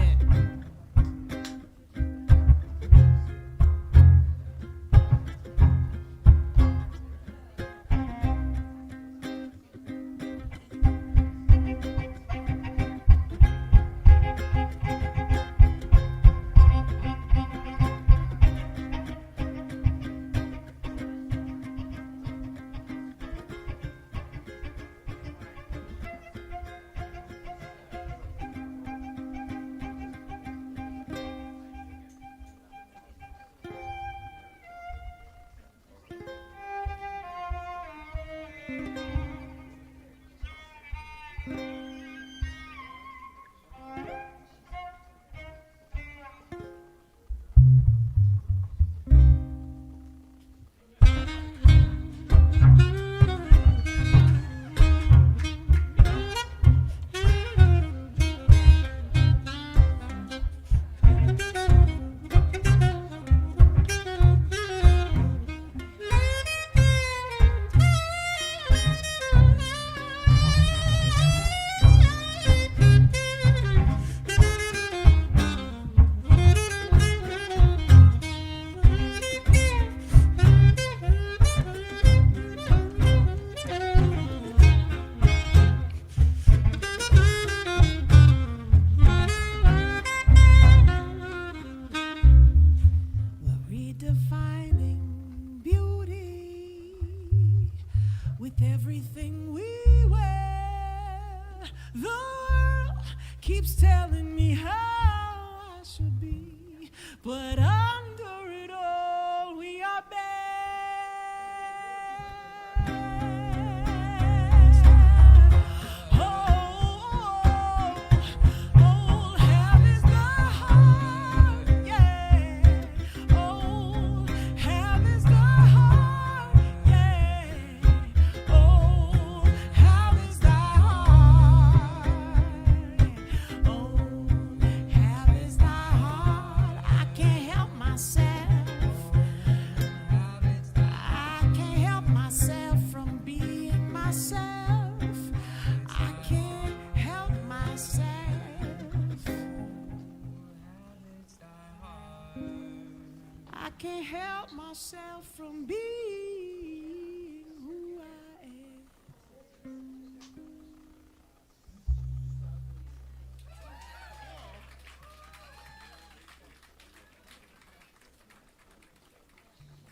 The world keeps telling me how I should be, but under it all, we are best. Oh, hell is the heart, yeah. Oh, hell is the heart, yeah. Oh, hell is the heart. Oh, hell is the heart. I can't help myself. I can't help myself from being myself. I can't help myself. I can't help myself from being who I am.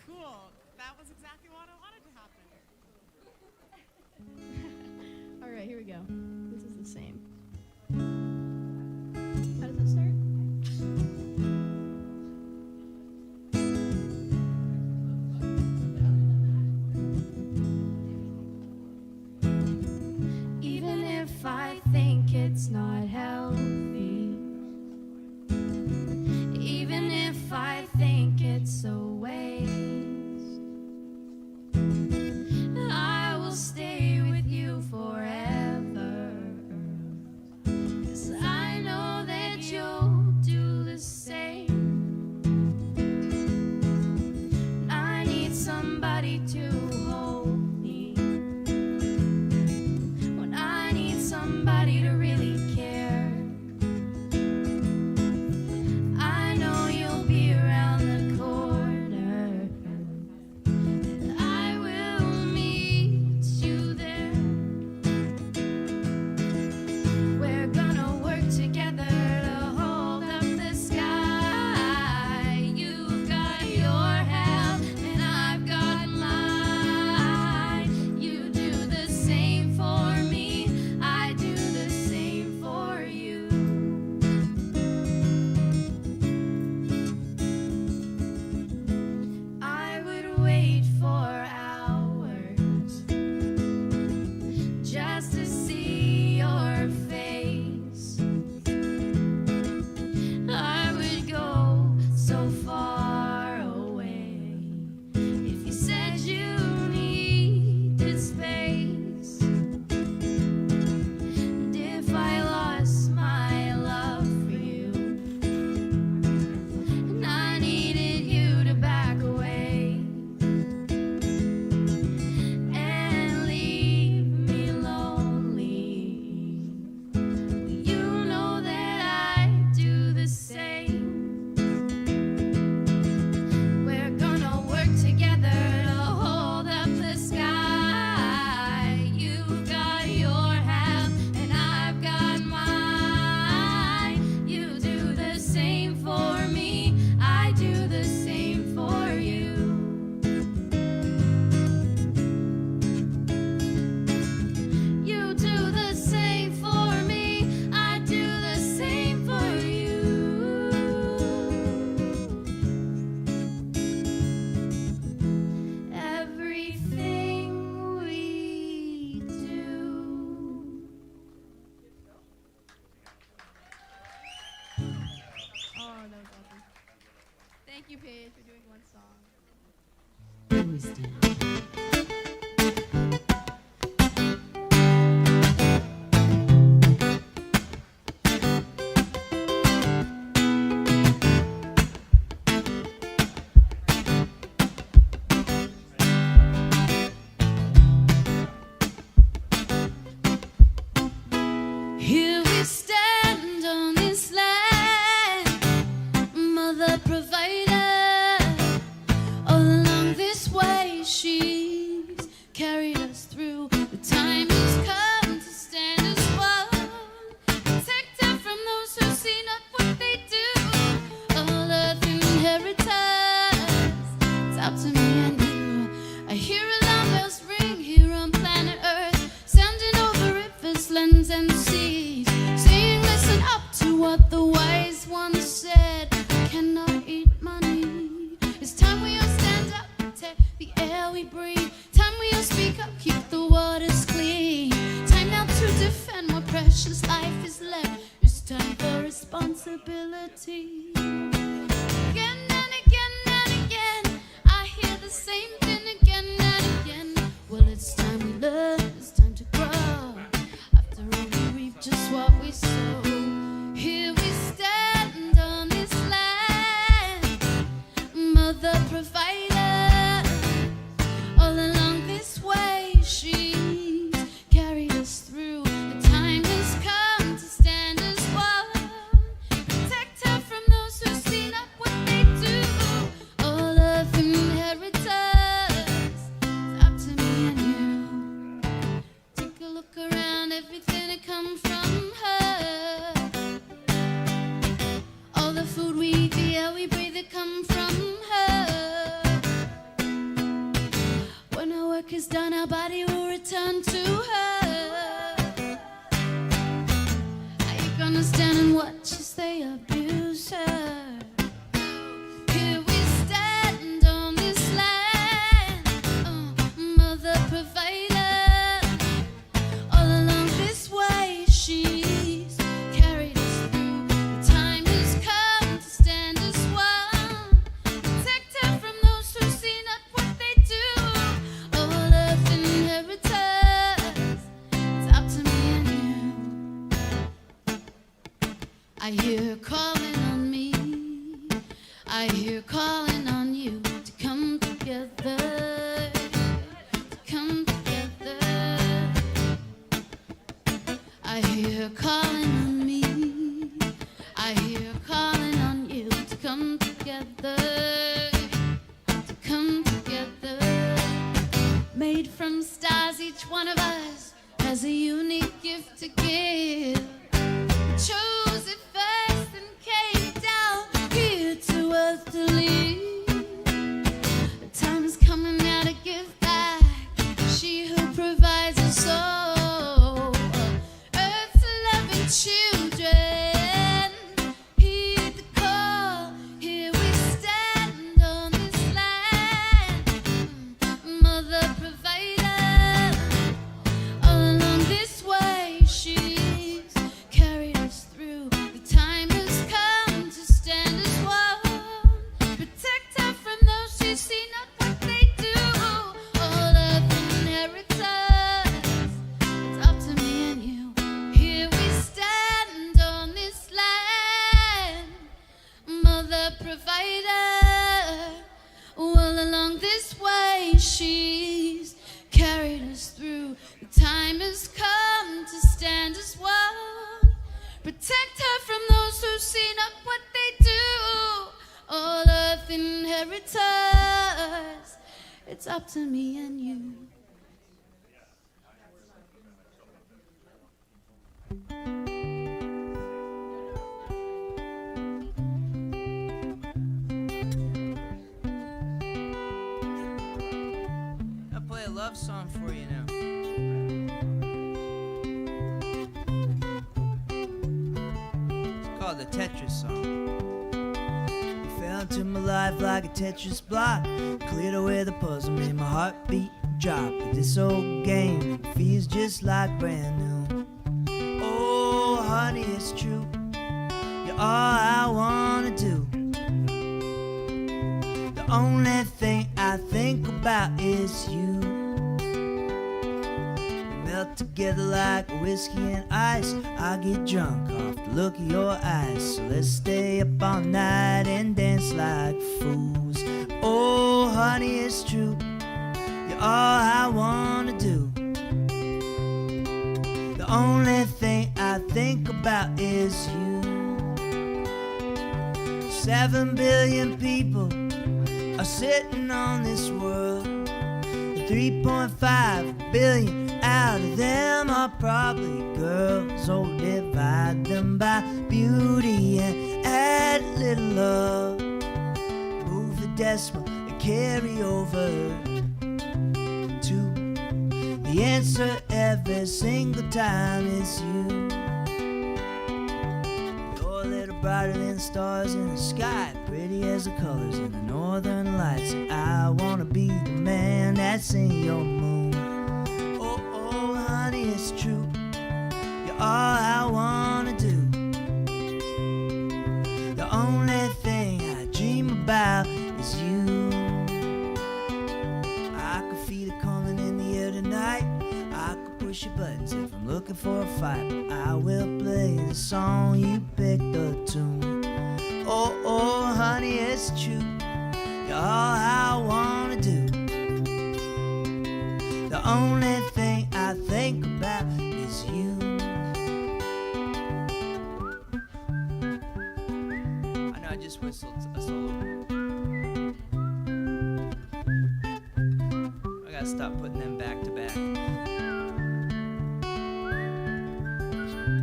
Cool. That was exactly what I wanted to happen. All right, here we go. This is the same. How does it start? Even if I think it's not healthy, even if I think it's a waste, I will stay with you forever, 'cause I know that you'll do the same. I need somebody to hold me when I need somebody to really care. I know you'll be around the corner, and I will meet you there. We're gonna work together to hold up the sky. You've got your help and I've got mine. You do the same for me, I do the same for you. I would wait for hours just to see your face. I would go so far away if you said you needed space. And if I lost my love for you, and I needed you to back away and leave me lonely, you know that I do the same. We're gonna work together to hold up the sky. You've got your half and I've got mine. You do the same for me, I do the same for you. You do the same for me, I do the same for you. Everything we do. Oh, that was awesome. Thank you, Paige, for doing one song. Here we stand on this land, mother provider. All along this way, she life is left. It's time for responsibility. Again and again and again, I hear the same thing again and again. Well, it's time we learn, it's time to grow. After all, we reap just what we sow. Here we stand on this land, mother provider. All along this way, she's carried us through. The time has come to stand as one. Protect her from those who've seen up what they do. All of inheritance, it's up to me and you. Take a look around, everything that comes from her. All the food we eat, the air we breathe, that come from her. When our work is done, our body will return to her. Are you gonna stand and watch as they abuse her? Here we stand on this land, mother provider. All along this way, she's carried us through. The time has come to stand as one. Protect her from those who see not what they do. All of inheritance, it's up to me and you. I hear her calling on me. I hear her calling on you to come together. To come together. I hear her calling on me. I hear her calling on you to come together. To come together. Made from stars, each one of us has a unique gift to give. Chose it first and came down here to earth to live. The time is coming now to give back. She who provides us all. Earth's loving children, heed the call. Here we stand on this land, mother provider. All along this way, she's carried us through. The time has come to stand as one. Protect her from those who see not what they do. All of inheritance, it's up to me and you. Here we stand on this land, mother provider. All along this way, she's carried us through. The time has come to stand as one. Protect her from those who've seen up what they do. All of inheritance, it's up to me and you. I'll play a love song for you now. It's called the Tetris song. You fell into my life like a Tetris block. Cleared away the puzzle, made my heartbeat drop. But this old game feels just like brand new. Oh, honey, it's true. You're all I wanna do. The only thing I think about is you. We melt together like whiskey and ice. I get drunk off the look of your eyes. So let's stay up all night and dance like fools. Oh, honey, it's true. You're all I wanna do. The only thing I think about is you. 7 billion people are sitting on this world. The 3.5 billion out of them are probably girls. Oh, divide them by beauty and add a little love. Move the decimal and carry over two. The answer every single time is you. You're a little brighter than the stars in the sky, pretty as the colors in the northern lights. I wanna be the man that's in your moon. Oh, oh, honey, it's true. You're all I wanna do. The only thing I dream about is you. I can feel it coming in the air tonight. I could push your buttons if I'm looking for a fight. But I will play the song, you pick the tune. Oh, oh, honey, it's true. You're all I wanna do. The only thing I think about is you. I know I just whistled a solo. I gotta stop putting them back to back.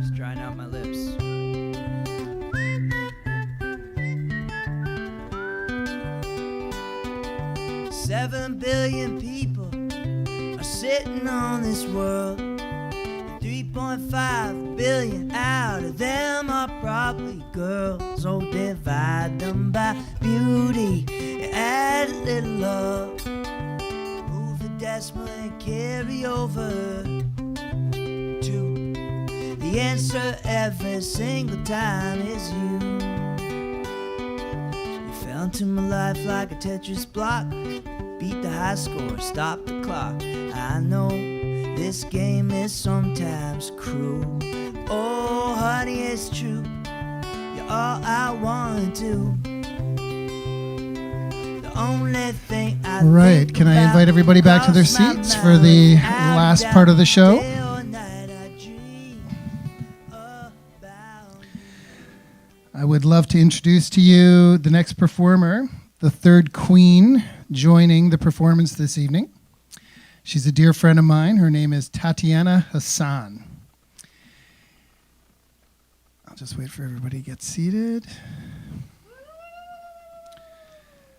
Just drying out my lips. 7 billion people are sitting on this world. 3.5 billion out of them are probably girls. Oh, divide them by beauty and add a little love. Move the decimal and carry over 2. The answer every single time is you. You fell into my life like a Tetris block. Beat the high score, stop the clock. I know this game is sometimes cruel. Oh, honey, it's true. You're all I want to do. The only thing I All right, think can I about invite everybody back to their cross my seats for the mind. last part of the show? Day or night I dream about you. I would love to introduce to you the next performer, the third queen joining the performance this evening. She's a dear friend of mine. Her name is Tatiana Hassan. I'll just wait for everybody to get seated.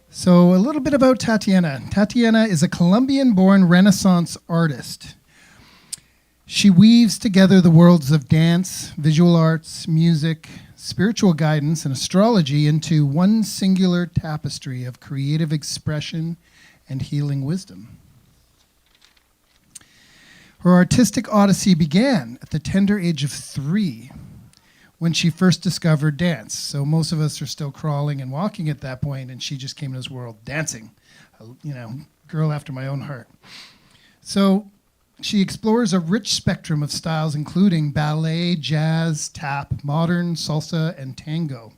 So a little bit about Tatiana. Tatiana is a Colombian-born Renaissance artist. She weaves together the worlds of dance, visual arts, music, spiritual guidance, and astrology into one singular tapestry of creative expression and healing wisdom. Her artistic odyssey began at the tender age of 3 when she first discovered dance. So most of us are still crawling and walking at that point, and she just came into this world dancing. Girl after my own heart. So she explores a rich spectrum of styles, including ballet, jazz, tap, modern, salsa, and tango.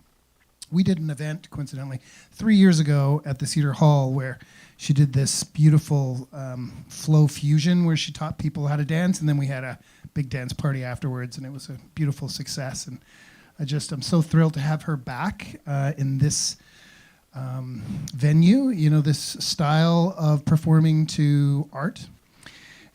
We did an event, coincidentally, 3 years ago at the Cedar Hall where she did this beautiful flow fusion where she taught people how to dance, and then we had a big dance party afterwards, and it was a beautiful success. And I'm so thrilled to have her back in this venue, this style of performing to art.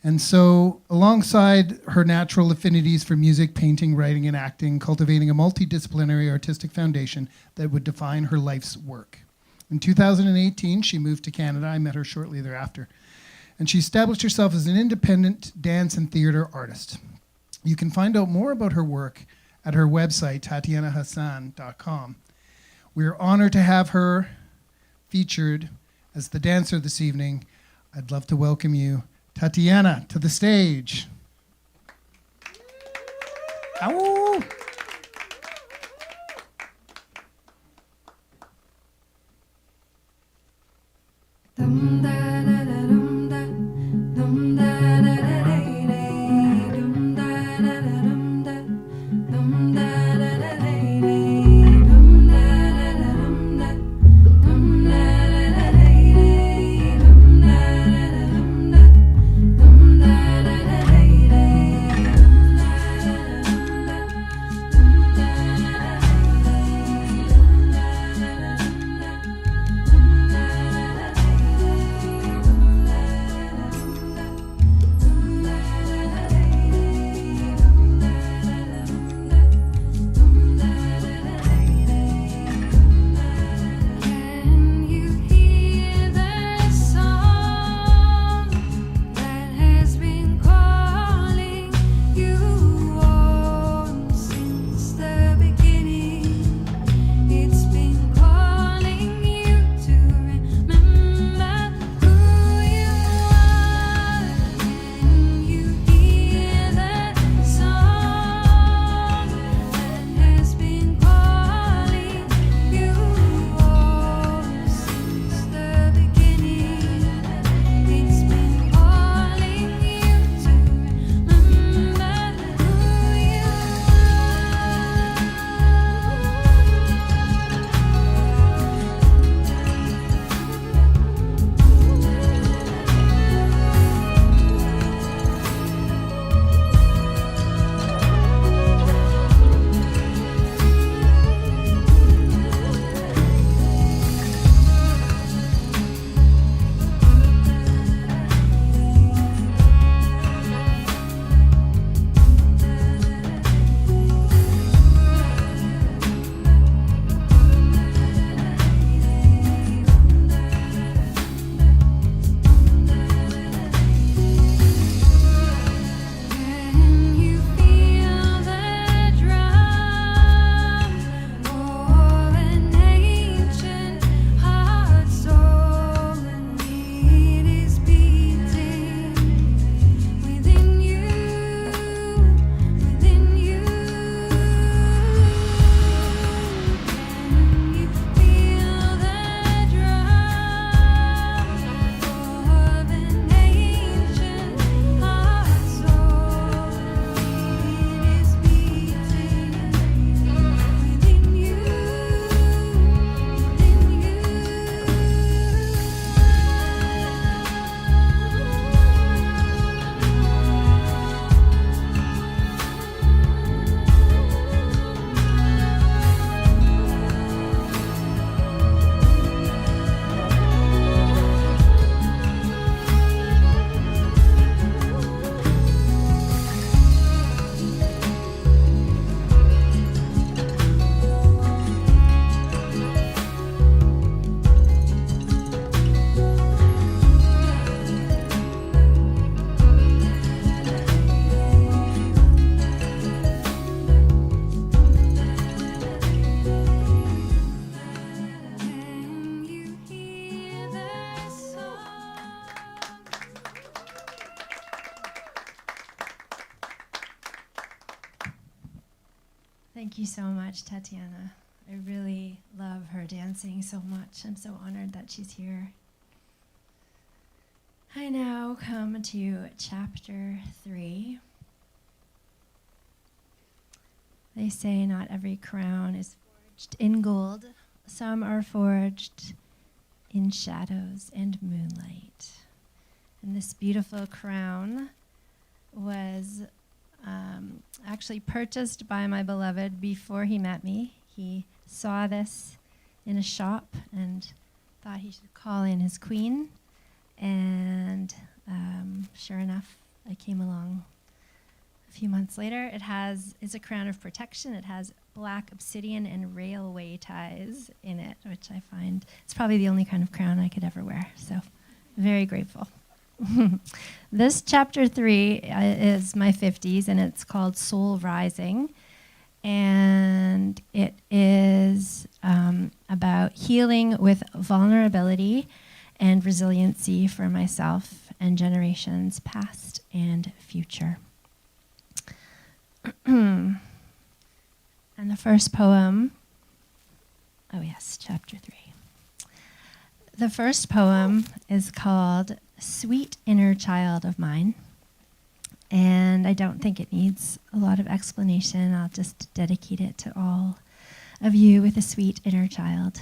And so alongside her natural affinities for music, painting, writing, and acting, cultivating a multidisciplinary artistic foundation that would define her life's work. In 2018, she moved to Canada. I met her shortly thereafter. And she established herself as an independent dance and theater artist. You can find out more about her work at her website, tatianahassan.com. We're honored to have her featured as the dancer this evening. I'd love to welcome you, Tatiana, to the stage. Ow! Dum da da da dum da dum da da da day day dum da da da dum da dum da da da day day dum da da da dum da dum da da da day day dum da da da dum da dum da da da day day dum da da da dum da you so much, Tatiana. I really love her dancing so much. I'm so honored that she's here. I now come to chapter 3. They say not every crown is forged in gold. Some are forged in shadows and moonlight. And this beautiful crown was actually purchased by my beloved before he met me. He saw this in a shop and thought he should call in his queen. And sure enough, I came along a few months later. It's a crown of protection. It has black obsidian and railway ties in it, which I find it's probably the only kind of crown I could ever wear. So very grateful. This chapter 3 is my 50s, and it's called Soul Rising. And it is about healing with vulnerability and resiliency for myself and generations past and future. And the first poem, chapter 3. The first poem is called Sweet Inner Child of Mine. And I don't think it needs a lot of explanation. I'll just dedicate it to all of you with a sweet inner child.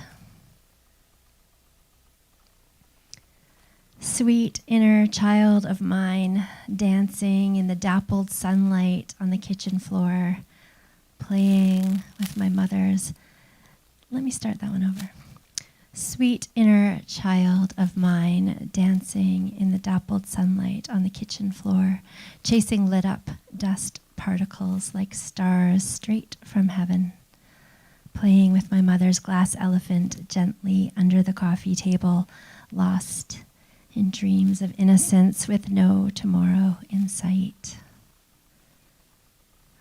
Sweet inner child of mine, dancing in the dappled sunlight on the kitchen floor, playing with my mother's. Let me start that one over. Sweet inner child of mine, dancing in the dappled sunlight on the kitchen floor, chasing lit up dust particles like stars straight from heaven, playing with my mother's glass elephant gently under the coffee table, lost in dreams of innocence with no tomorrow in sight.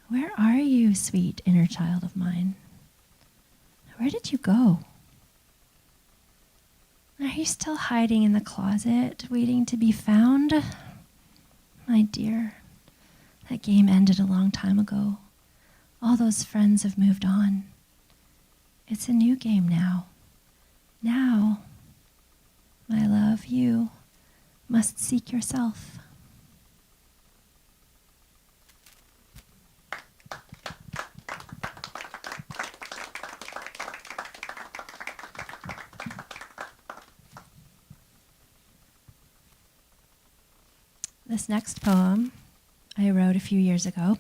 Where are you, sweet inner child of mine? Where did you go? Are you still hiding in the closet, waiting to be found? My dear, that game ended a long time ago. All those friends have moved on. It's a new game now. Now, my love, you must seek yourself. This next poem I wrote a few years ago.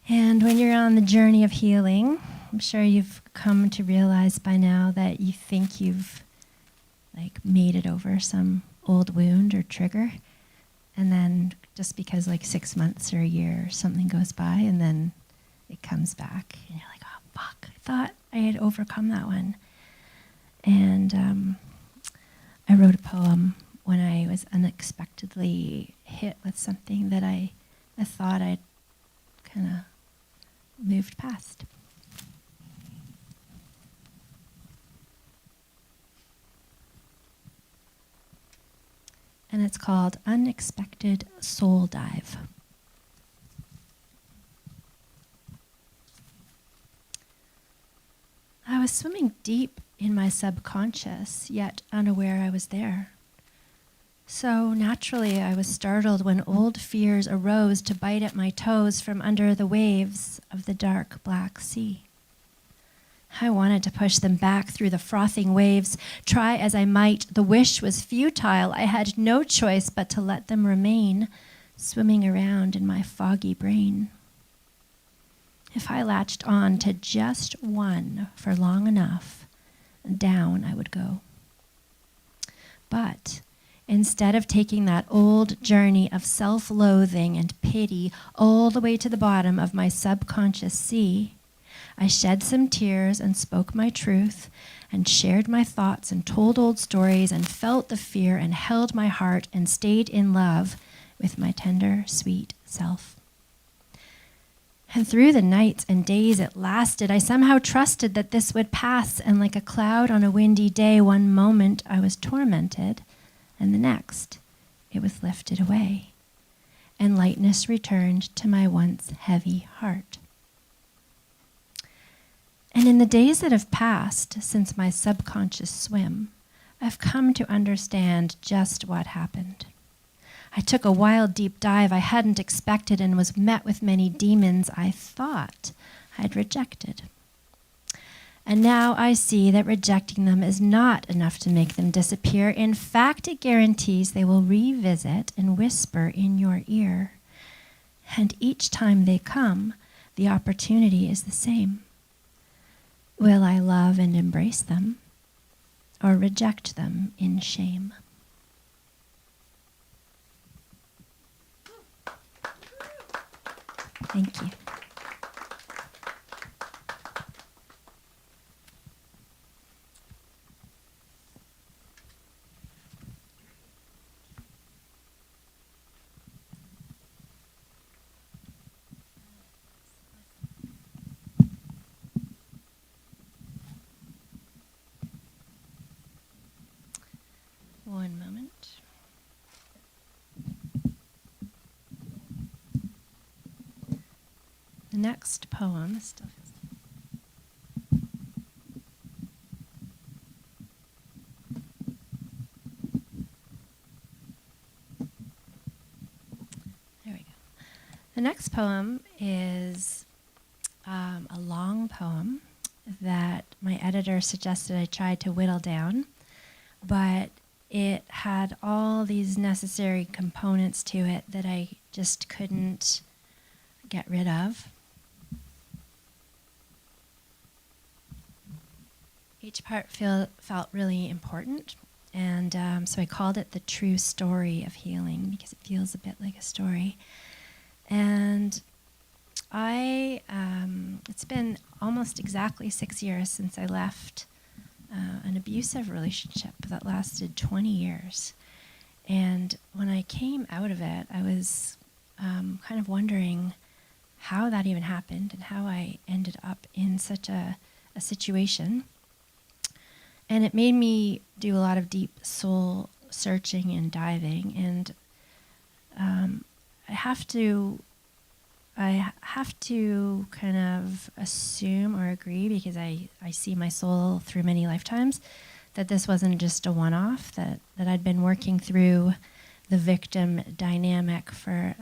And when you're on the journey of healing, I'm sure you've come to realize by now that you think you've made it over some old wound or trigger. And then just because 6 months or a year or something goes by, and then it comes back and you're like, oh fuck, I thought I had overcome that one. And I wrote a poem when I was unexpectedly hit with something that I thought I'd kind of moved past. And it's called Unexpected Soul Dive. I was swimming deep in my subconscious, yet unaware I was there. So naturally, I was startled when old fears arose to bite at my toes from under the waves of the dark black sea. I wanted to push them back through the frothing waves. Try as I might, the wish was futile. I had no choice but to let them remain, swimming around in my foggy brain. If I latched on to just one for long enough, down I would go. But instead of taking that old journey of self-loathing and pity all the way to the bottom of my subconscious sea, I shed some tears and spoke my truth and shared my thoughts and told old stories and felt the fear and held my heart and stayed in love with my tender, sweet self. And through the nights and days it lasted, I somehow trusted that this would pass, and like a cloud on a windy day, one moment I was tormented, and the next, it was lifted away, and lightness returned to my once heavy heart. And in the days that have passed since my subconscious swim, I've come to understand just what happened. I took a wild deep dive I hadn't expected and was met with many demons I thought I'd rejected. And now I see that rejecting them is not enough to make them disappear. In fact, it guarantees they will revisit and whisper in your ear. And each time they come, the opportunity is the same. Will I love and embrace them, or reject them in shame? Thank you. One moment. The next poem still feels. There we go. The next poem is a long poem that my editor suggested I try to whittle down, but it had all these necessary components to it that I just couldn't get rid of. Each part felt really important, and so I called it The True Story of Healing, because it feels a bit like a story. And it's been almost exactly 6 years since I left an abusive relationship that lasted 20 years. And when I came out of it, I was kind of wondering how that even happened and how I ended up in such a situation. And it made me do a lot of deep soul searching and diving. And I have to kind of assume or agree, because I see my soul through many lifetimes, that this wasn't just a one-off, that I'd been working through the victim dynamic for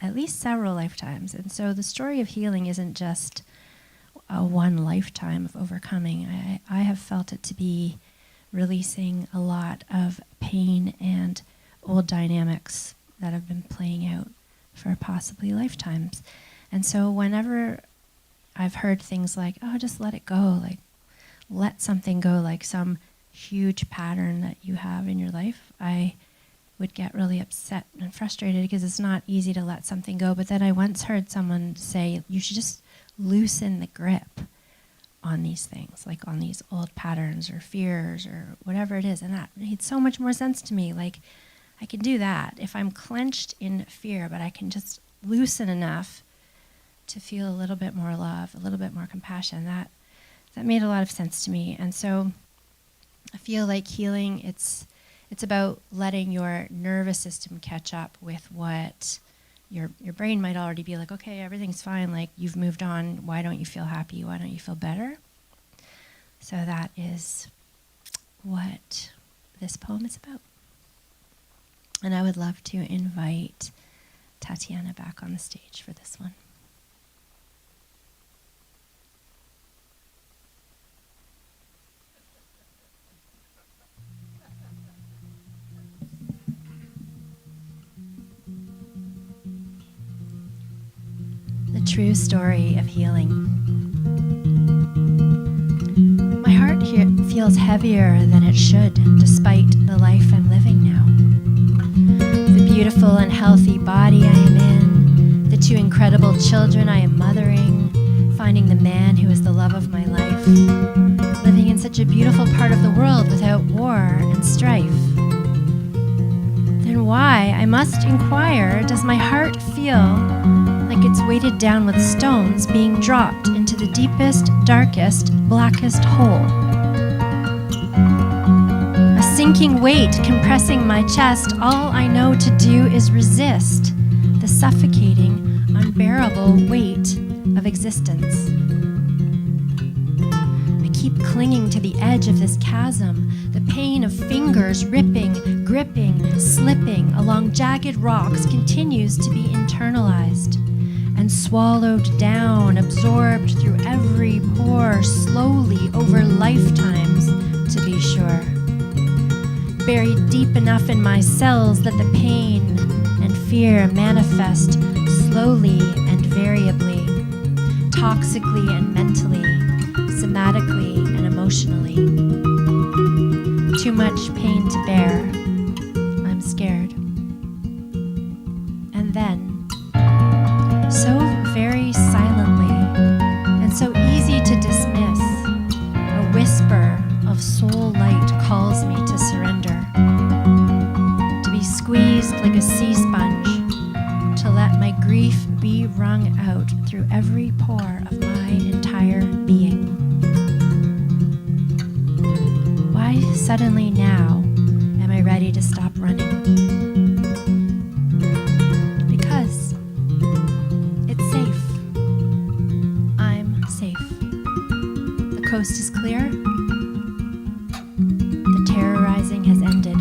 at least several lifetimes. And so the story of healing isn't just a one lifetime of overcoming. I have felt it to be releasing a lot of pain and old dynamics that have been playing out for possibly lifetimes. And so whenever I've heard things like, oh, just let it go, like let something go, like some huge pattern that you have in your life, I would get really upset and frustrated, because it's not easy to let something go. But then I once heard someone say, you should just loosen the grip on these things, like on these old patterns or fears or whatever it is. And that made so much more sense to me. Like, I can do that if I'm clenched in fear, but I can just loosen enough to feel a little bit more love, a little bit more compassion. That made a lot of sense to me. And so I feel like healing, it's about letting your nervous system catch up with what your brain might already be like, okay, everything's fine, like you've moved on, why don't you feel happy, why don't you feel better? So that is what this poem is about. And I would love to invite Tatiana back on the stage for this one. The true story of healing. My heart here feels heavier than it should, despite the life I'm living now. The beautiful and healthy body I am in, the two incredible children I am mothering, finding the man who is the love of my life, living in such a beautiful part of the world without war and strife. Then why, I must inquire, does my heart feel like it's weighted down with stones being dropped into the deepest, darkest, blackest hole? A sinking weight compressing my chest, all I know to do is resist the suffocating, unbearable weight of existence. clinging to the edge of this chasm, the pain of fingers ripping, gripping, slipping along jagged rocks continues to be internalized and swallowed down, absorbed through every pore, slowly over lifetimes, to be sure. Buried deep enough in my cells that the pain and fear manifest slowly and variably, toxically and mentally, somatically and emotionally. Too much pain to bear. I'm scared. And then, so very silently and so easy to dismiss, a whisper of soul light calls me to surrender, to be squeezed like a sea sponge, to let my grief be wrung out through every pore of my entire being. Why suddenly now am I ready to stop running? Because it's safe. I'm safe. The coast is clear. The terrorizing has ended.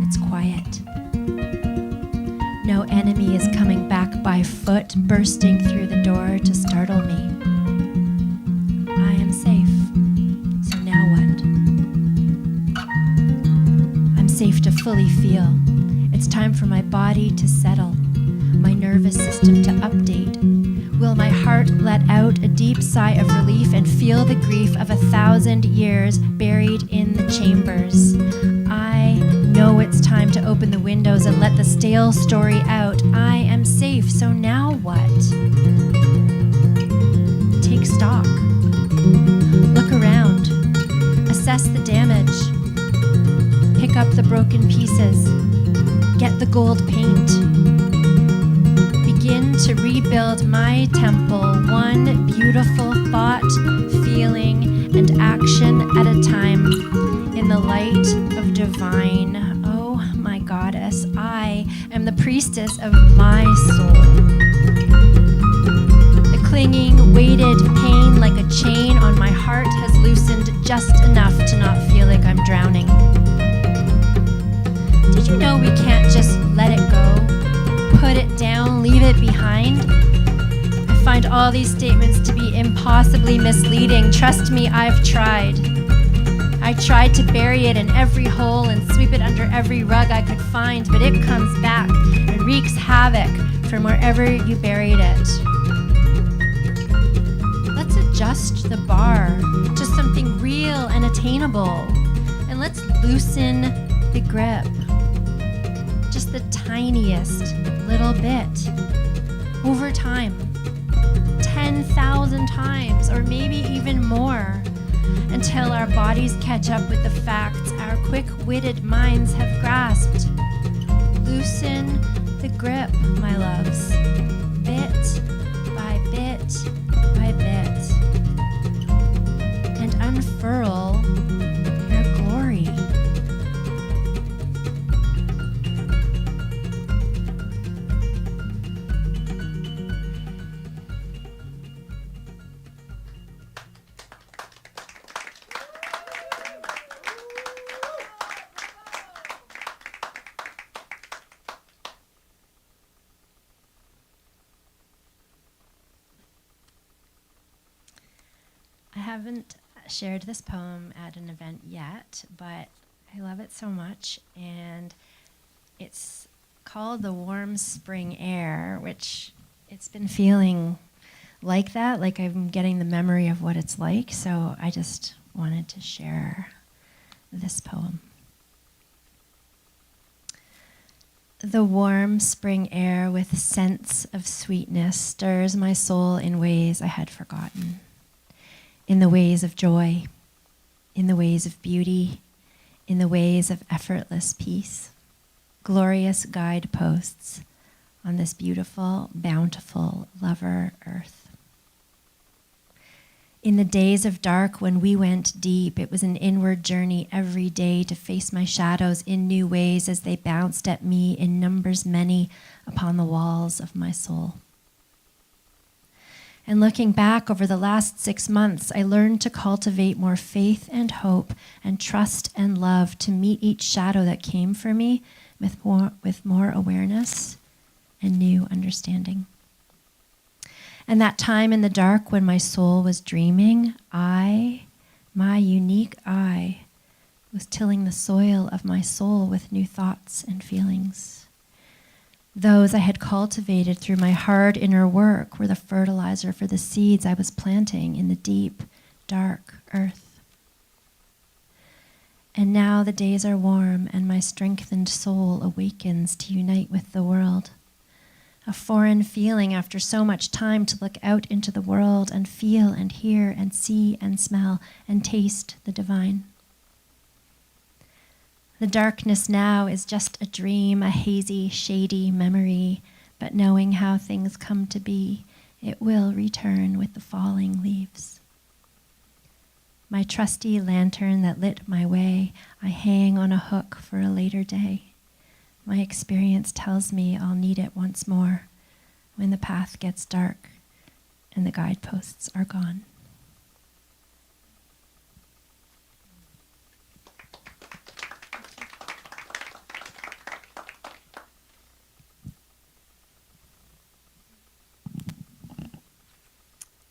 It's quiet. No enemy is coming back by foot, bursting through the door to startle me. I am safe. So now what? I'm safe to fully feel. It's time for my body to settle, my nervous system to update. Will my heart let out a deep sigh of relief and feel the grief of 1,000 years buried in the chambers? I know it's time to open the windows and let the stale story out. I am safe, so now what? Take stock. Look around. Assess the damage. Pick up the broken pieces. Get the gold paint. Begin to rebuild my temple, one beautiful thought, feeling, and action at a time, in the light of divine. Oh, my goddess, I am the priestess of my soul. The clinging, weighted pain like a chain on my heart has loosened just enough to not feel like I'm drowning. Did you know we can't just let it go? Put it down, leave it behind? I find all these statements to be impossibly misleading. Trust me, I've tried. I tried to bury it in every hole and sweep it under every rug I could find, but it comes back and wreaks havoc from wherever you buried it. Let's adjust the bar to something real and attainable, and let's loosen the grip. Just the tiniest little bit. Over time. 10,000 times, or maybe even more, until our bodies catch up with the facts our quick-witted minds have grasped. Loosen the grip, my loves, bit by bit by bit, and unfurl your glory. I haven't shared this poem at an event yet, but I love it so much, and it's called The Warm Spring Air, which it's been feeling like that, like I'm getting the memory of what it's like, so I just wanted to share this poem. The warm spring air with scents of sweetness stirs my soul in ways I had forgotten. In the ways of joy, in the ways of beauty, in the ways of effortless peace, glorious guideposts on this beautiful, bountiful lover earth. In the days of dark when we went deep, it was an inward journey every day to face my shadows in new ways as they bounced at me in numbers many upon the walls of my soul. And looking back over the last 6 months, I learned to cultivate more faith and hope and trust and love to meet each shadow that came for me with more awareness and new understanding. And that time in the dark when my soul was dreaming, my unique I, was tilling the soil of my soul with new thoughts and feelings. Those I had cultivated through my hard inner work were the fertilizer for the seeds I was planting in the deep, dark earth. And now the days are warm and my strengthened soul awakens to unite with the world. A foreign feeling after so much time to look out into the world and feel and hear and see and smell and taste the divine. The darkness now is just a dream, a hazy, shady memory, but knowing how things come to be, it will return with the falling leaves. My trusty lantern that lit my way, I hang on a hook for a later day. My experience tells me I'll need it once more when the path gets dark and the guideposts are gone.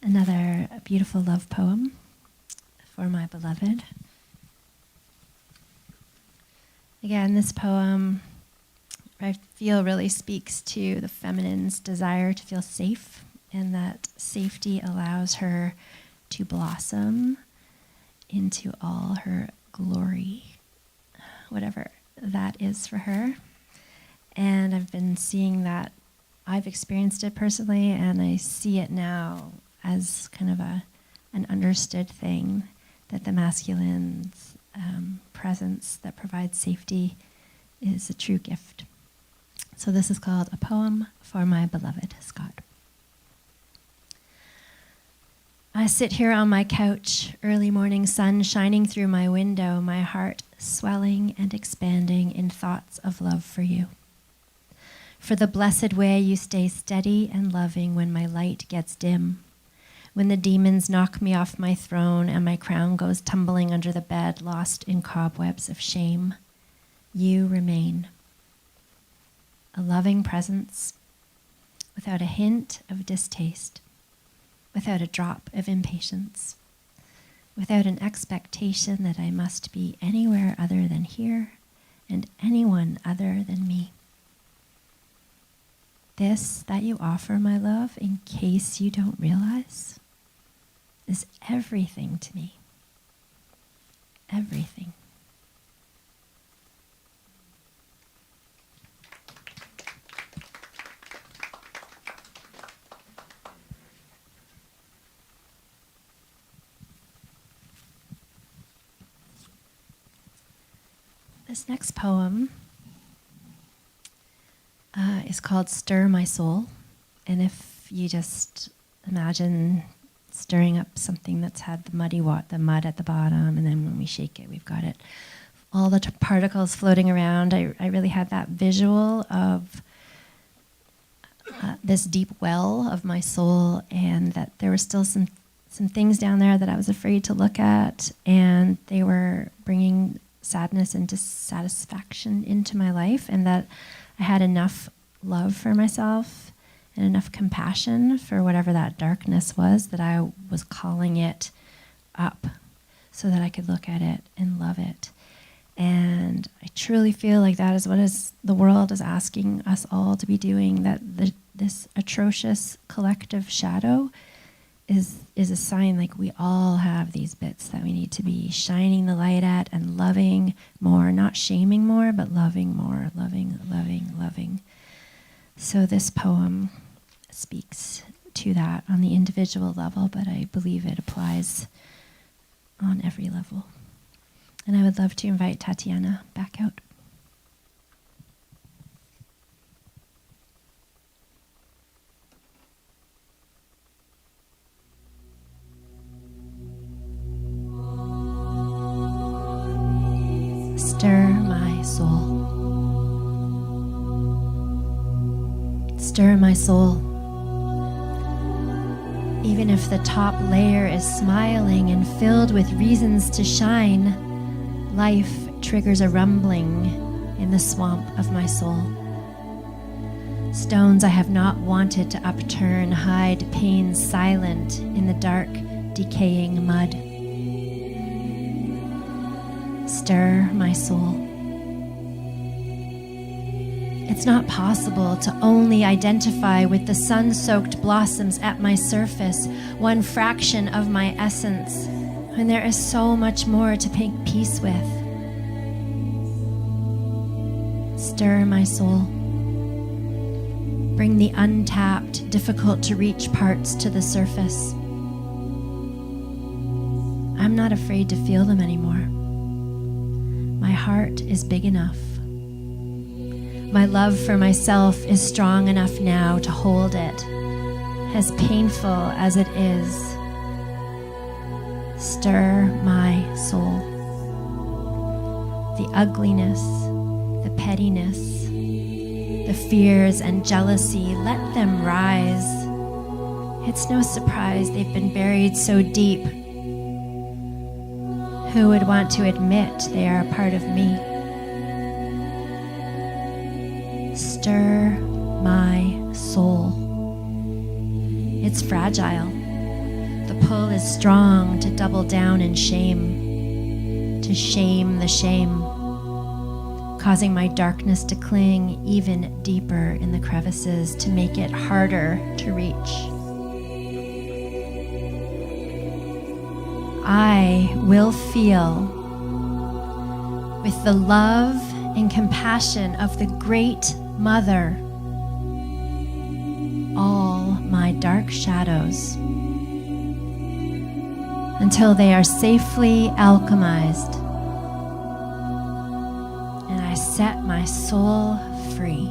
Another beautiful love poem for my beloved. Again, this poem I feel really speaks to the feminine's desire to feel safe, and that safety allows her to blossom into all her glory, whatever that is for her. And I've been seeing that. I've experienced it personally, and I see it now as kind of an understood thing, that the masculine's presence that provides safety is a true gift. So this is called A Poem for My Beloved, Scott. I sit here on my couch, early morning sun shining through my window, my heart swelling and expanding in thoughts of love for you. For the blessed way you stay steady and loving when my light gets dim, when the demons knock me off my throne and my crown goes tumbling under the bed, lost in cobwebs of shame, you remain. A loving presence, without a hint of distaste, without a drop of impatience, without an expectation that I must be anywhere other than here and anyone other than me. This that you offer, my love, in case you don't realize, is everything to me. Everything. This next poem is called Stir My Soul. And if you just imagine stirring up something that's had the mud at the bottom, and then when we shake it, we've got it, all the particles floating around. I really had that visual of this deep well of my soul, and that there were still some things down there that I was afraid to look at, and they were bringing sadness and dissatisfaction into my life, and that I had enough love for myself and enough compassion for whatever that darkness was, that I was calling it up so that I could look at it and love it. And I truly feel like that is what the world is asking us all to be doing, that this atrocious collective shadow is a sign like we all have these bits that we need to be shining the light at and loving more, not shaming more, but loving more, loving, loving, loving. So this poem speaks to that on the individual level, but I believe it applies on every level. And I would love to invite Tatiana back out. Stir my soul. Stir my soul. Even if the top layer is smiling and filled with reasons to shine, life triggers a rumbling in the swamp of my soul. Stones I have not wanted to upturn hide pains silent in the dark, decaying mud. Stir my soul. It's not possible to only identify with the sun-soaked blossoms at my surface, one fraction of my essence, when there is so much more to make peace with. Stir my soul. Bring the untapped, difficult-to-reach parts to the surface. I'm not afraid to feel them anymore. My heart is big enough. My love for myself is strong enough now to hold it, as painful as it is. Stir my soul. The ugliness, the pettiness, the fears and jealousy, let them rise. It's no surprise they've been buried so deep. Who would want to admit they are a part of me? Stir my soul. It's fragile. The pull is strong to double down in shame, to shame the shame, causing my darkness to cling even deeper in the crevices to make it harder to reach. I will feel with the love and compassion of the Great Mother all my dark shadows until they are safely alchemized and I set my soul free.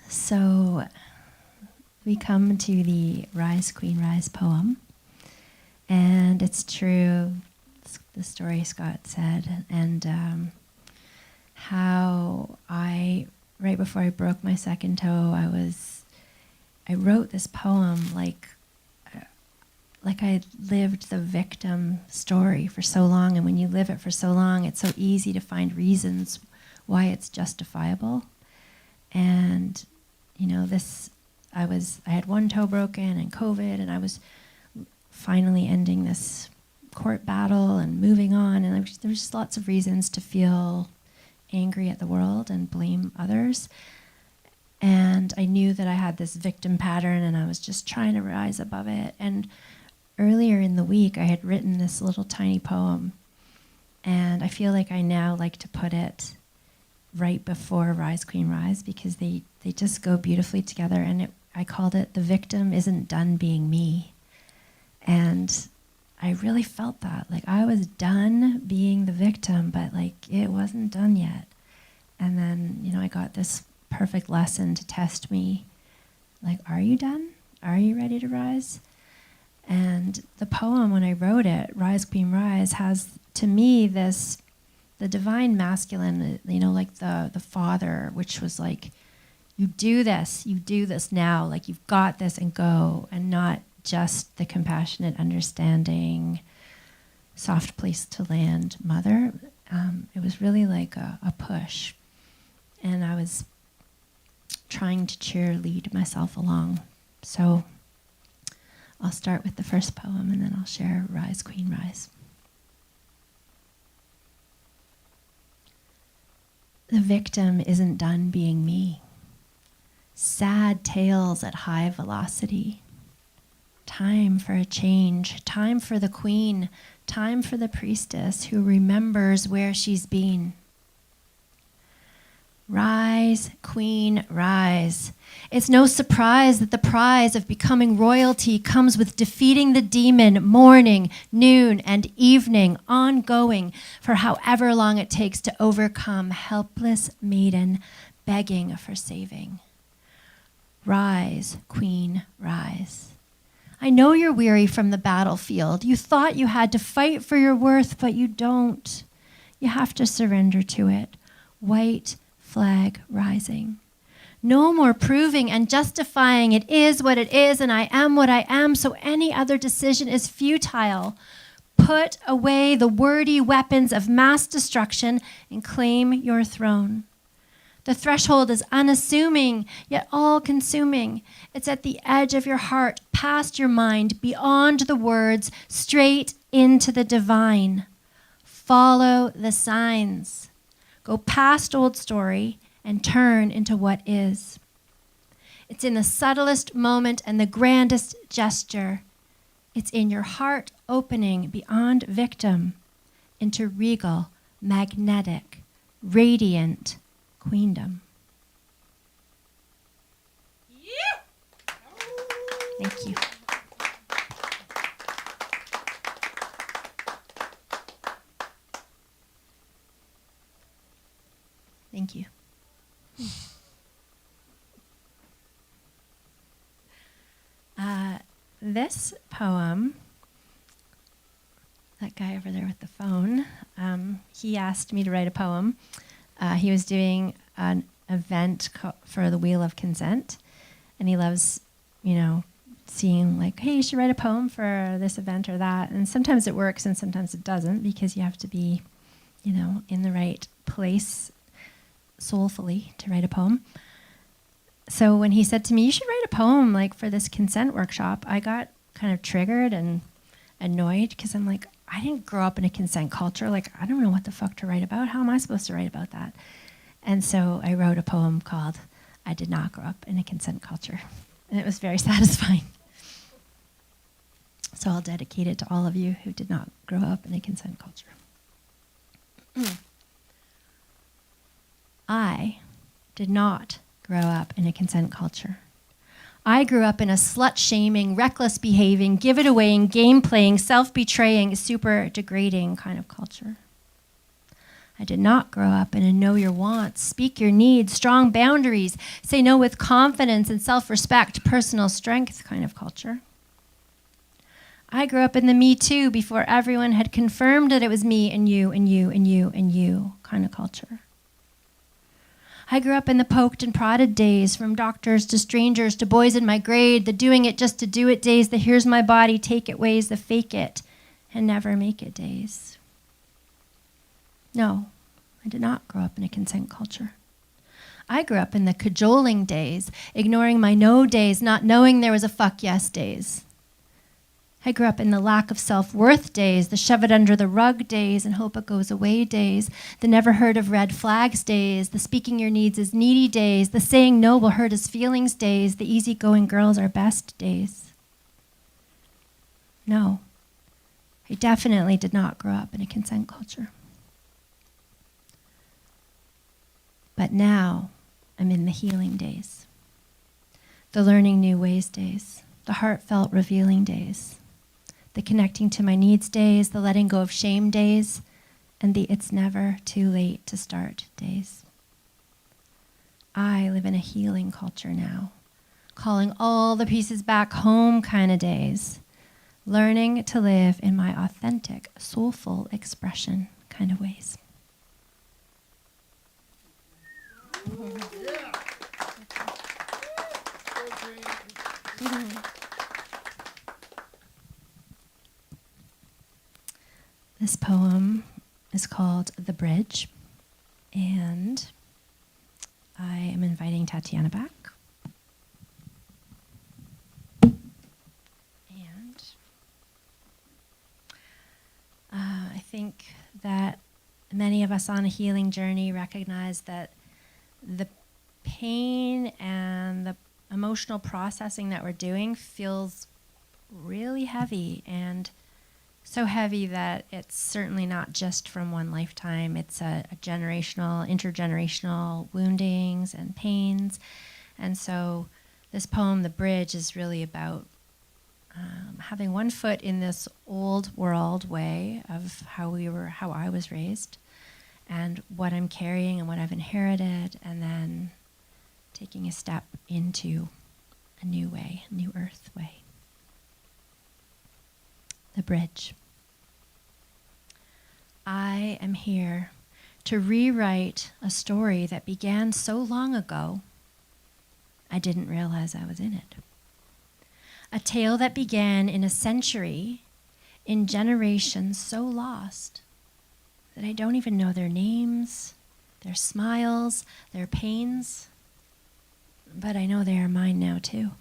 So we come to the Rise, Queen, Rise poem. And it's true, the story Scott said, and how right before I broke my second toe, I wrote this poem like I lived the victim story for so long. And when you live it for so long, it's so easy to find reasons why it's justifiable. And you know, I had one toe broken and COVID, and I was finally ending this court battle and moving on, and there was just lots of reasons to feel angry at the world and blame others. And I knew that I had this victim pattern, and I was just trying to rise above it. And earlier in the week, I had written this little tiny poem, and I feel like I now like to put it right before Rise, Queen, Rise, because they just go beautifully together. And I called it "The Victim Isn't Done Being Me." And I really felt that. Like, I was done being the victim, but like it wasn't done yet. And then, you know, I got this perfect lesson to test me. Like, are you done? Are you ready to rise? And the poem, when I wrote it, Rise, Queen, Rise, has to me the divine masculine, you know, like the father, which was like, you do this now, like you've got this and go, and not just the compassionate, understanding, soft place to land mother. It was really like a push. And I was trying to cheerlead myself along. So I'll start with the first poem, and then I'll share Rise, Queen, Rise. The victim isn't done being me. Sad tales at high velocity. Time for a change. Time for the queen. Time for the priestess who remembers where she's been. Rise, queen, rise. It's no surprise that the prize of becoming royalty comes with defeating the demon morning, noon, and evening, ongoing for however long it takes to overcome helpless maiden begging for saving. Rise, queen, rise. I know you're weary from the battlefield. You thought you had to fight for your worth, but you don't. You have to surrender to it. White flag rising. No more proving and justifying it is what it is and I am what I am, so any other decision is futile. Put away the wordy weapons of mass destruction and claim your throne. The threshold is unassuming, yet all-consuming. It's at the edge of your heart, past your mind, beyond the words, straight into the divine. Follow the signs. Go past old story and turn into what is. It's in the subtlest moment and the grandest gesture. It's in your heart opening beyond victim into regal, magnetic, radiant queendom. Thank you. Thank you. This poem, that guy over there with the phone, he asked me to write a poem. He was doing an event for the Wheel of Consent, and he loves, seeing like, hey, you should write a poem for this event or that. And sometimes it works and sometimes it doesn't, because you have to be, in the right place soulfully to write a poem. So when he said to me, you should write a poem like for this consent workshop, I got kind of triggered and annoyed, because I'm like, I didn't grow up in a consent culture. Like, I don't know what the fuck to write about. How am I supposed to write about that? And so I wrote a poem called I Did Not Grow Up in a Consent Culture. And it was very satisfying. So I'll dedicate it to all of you who did not grow up in a consent culture. I did not grow up in a consent culture. I grew up in a slut-shaming, reckless behaving, give-it-awaying, game-playing, self-betraying, super degrading kind of culture. I did not grow up in a know your wants, speak your needs, strong boundaries, say no with confidence and self-respect, personal strength kind of culture. I grew up in the Me Too before everyone had confirmed that it was me and you and you and you and you kind of culture. I grew up in the poked and prodded days, from doctors to strangers to boys in my grade, the doing it just to do it days, the here's my body, take it ways, the fake it and never make it days. No, I did not grow up in a consent culture. I grew up in the cajoling days, ignoring my no days, not knowing there was a fuck yes days. I grew up in the lack of self-worth days, the shove it under the rug days and hope it goes away days, the never heard of red flags days, the speaking your needs is needy days, the saying no will hurt his feelings days, the easygoing girls are best days. No, I definitely did not grow up in a consent culture. But now I'm in the healing days, the learning new ways days, the heartfelt revealing days, the connecting to my needs days, the letting go of shame days, and the it's never too late to start days. I live in a healing culture now, calling all the pieces back home kind of days, learning to live in my authentic, soulful expression kind of ways. This poem is called The Bridge, and I am inviting Tatiana back. And I think that many of us on a healing journey recognize that the pain and the emotional processing that we're doing feels really heavy, and so heavy that it's certainly not just from one lifetime. It's a generational, intergenerational woundings and pains. And so this poem, The Bridge, is really about having one foot in this old world way of how I was raised, and what I'm carrying and what I've inherited, and then taking a step into a new way, a new earth way. The Bridge. I am here to rewrite a story that began so long ago, I didn't realize I was in it. A tale that began in a century, in generations so lost that I don't even know their names, their smiles, their pains, but I know they are mine now too.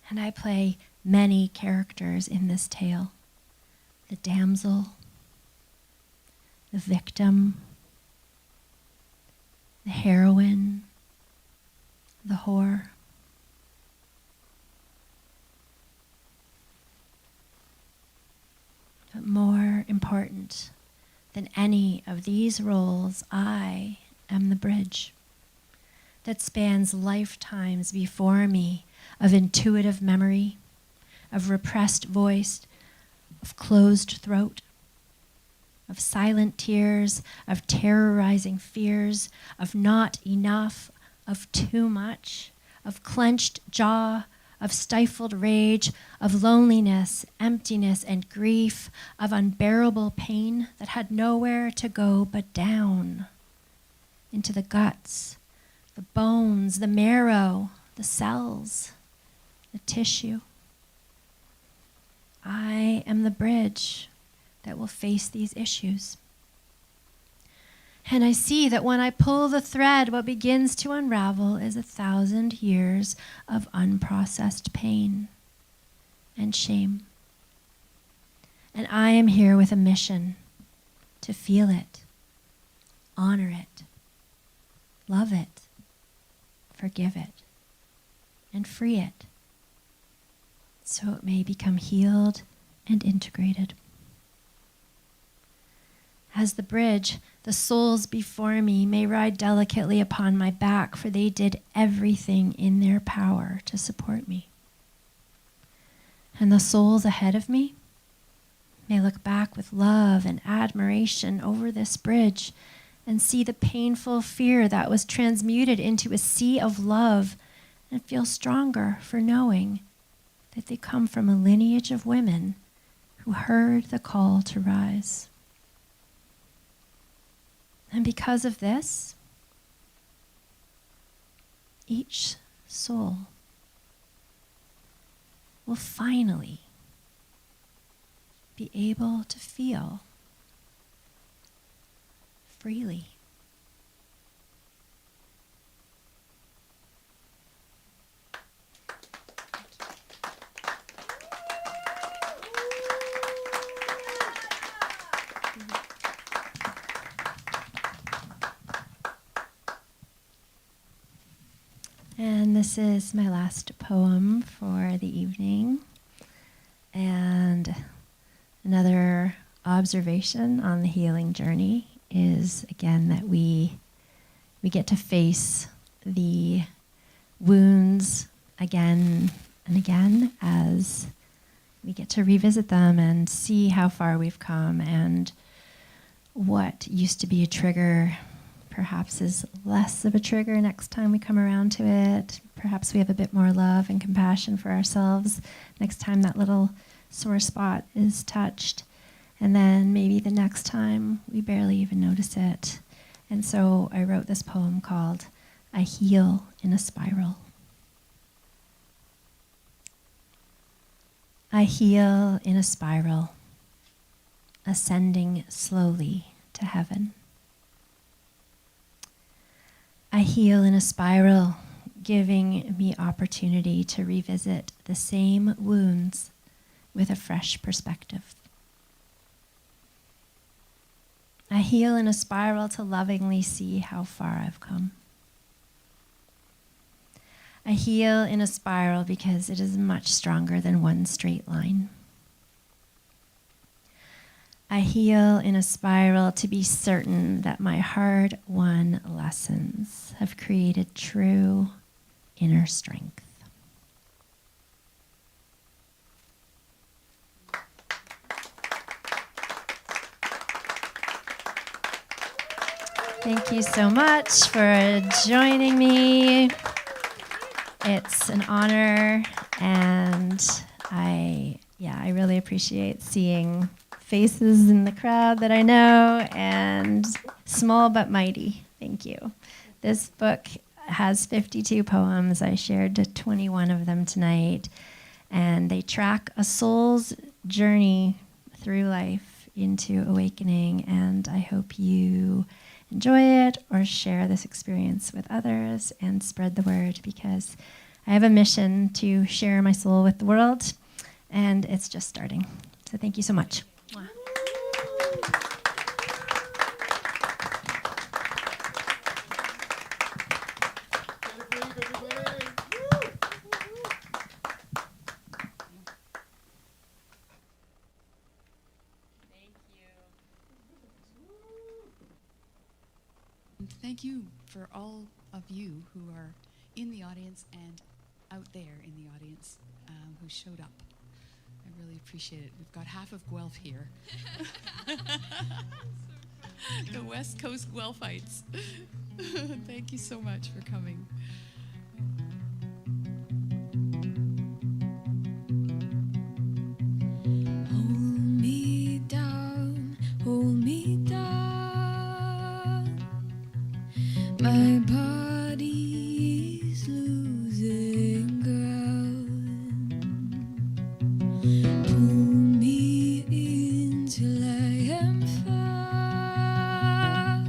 And I play many characters in this tale. The damsel, the victim, the heroine, the whore. But more important than any of these roles, I am the bridge that spans lifetimes before me of intuitive memory, of repressed voice, of closed throat, of silent tears, of terrorizing fears, of not enough, of too much, of clenched jaw, of stifled rage, of loneliness, emptiness, and grief, of unbearable pain that had nowhere to go but down into the guts, the bones, the marrow, the cells, the tissue. I am the bridge that will face these issues. And I see that when I pull the thread, what begins to unravel is 1,000 years of unprocessed pain and shame. And I am here with a mission to feel it, honor it, love it, forgive it, and free it, so it may become healed and integrated. As the bridge, the souls before me may ride delicately upon my back, for they did everything in their power to support me. And the souls ahead of me may look back with love and admiration over this bridge and see the painful fear that was transmuted into a sea of love, and feel stronger for knowing that they come from a lineage of women who heard the call to rise. And because of this, each soul will finally be able to feel freely. And this is my last poem for the evening. And another observation on the healing journey is, again, that we get to face the wounds again and again as we get to revisit them and see how far we've come, and what used to be a trigger perhaps is less of a trigger next time we come around to it. Perhaps we have a bit more love and compassion for ourselves next time that little sore spot is touched. And then maybe the next time we barely even notice it. And so I wrote this poem called I Heal in a Spiral. I heal in a spiral, ascending slowly to heaven. I heal in a spiral, giving me opportunity to revisit the same wounds with a fresh perspective. I heal in a spiral to lovingly see how far I've come. I heal in a spiral because it is much stronger than one straight line. I heal in a spiral to be certain that my hard-won lessons have created true inner strength. Thank you so much for joining me. It's an honor, and I really appreciate seeing faces in the crowd that I know, and small but mighty. Thank you. This book has 52 poems. I shared 21 of them tonight, and they track a soul's journey through life into awakening, and I hope you enjoy it or share this experience with others and spread the word, because I have a mission to share my soul with the world, and it's just starting. So thank you so much. Mwah. Thank you for all of you who are in the audience and out there in the audience who showed up. I really appreciate it. We've got half of Guelph here. The West Coast Guelphites. Thank you so much for coming. Hold me down, hold me down. My body's losing ground. Pull me in till I am found.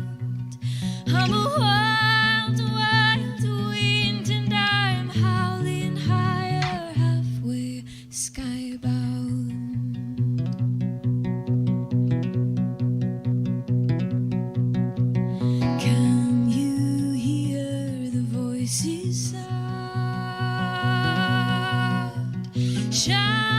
I'm a wild, wild wind, and I'm howling higher, halfway skybound. Can you hear the voices sound? Shout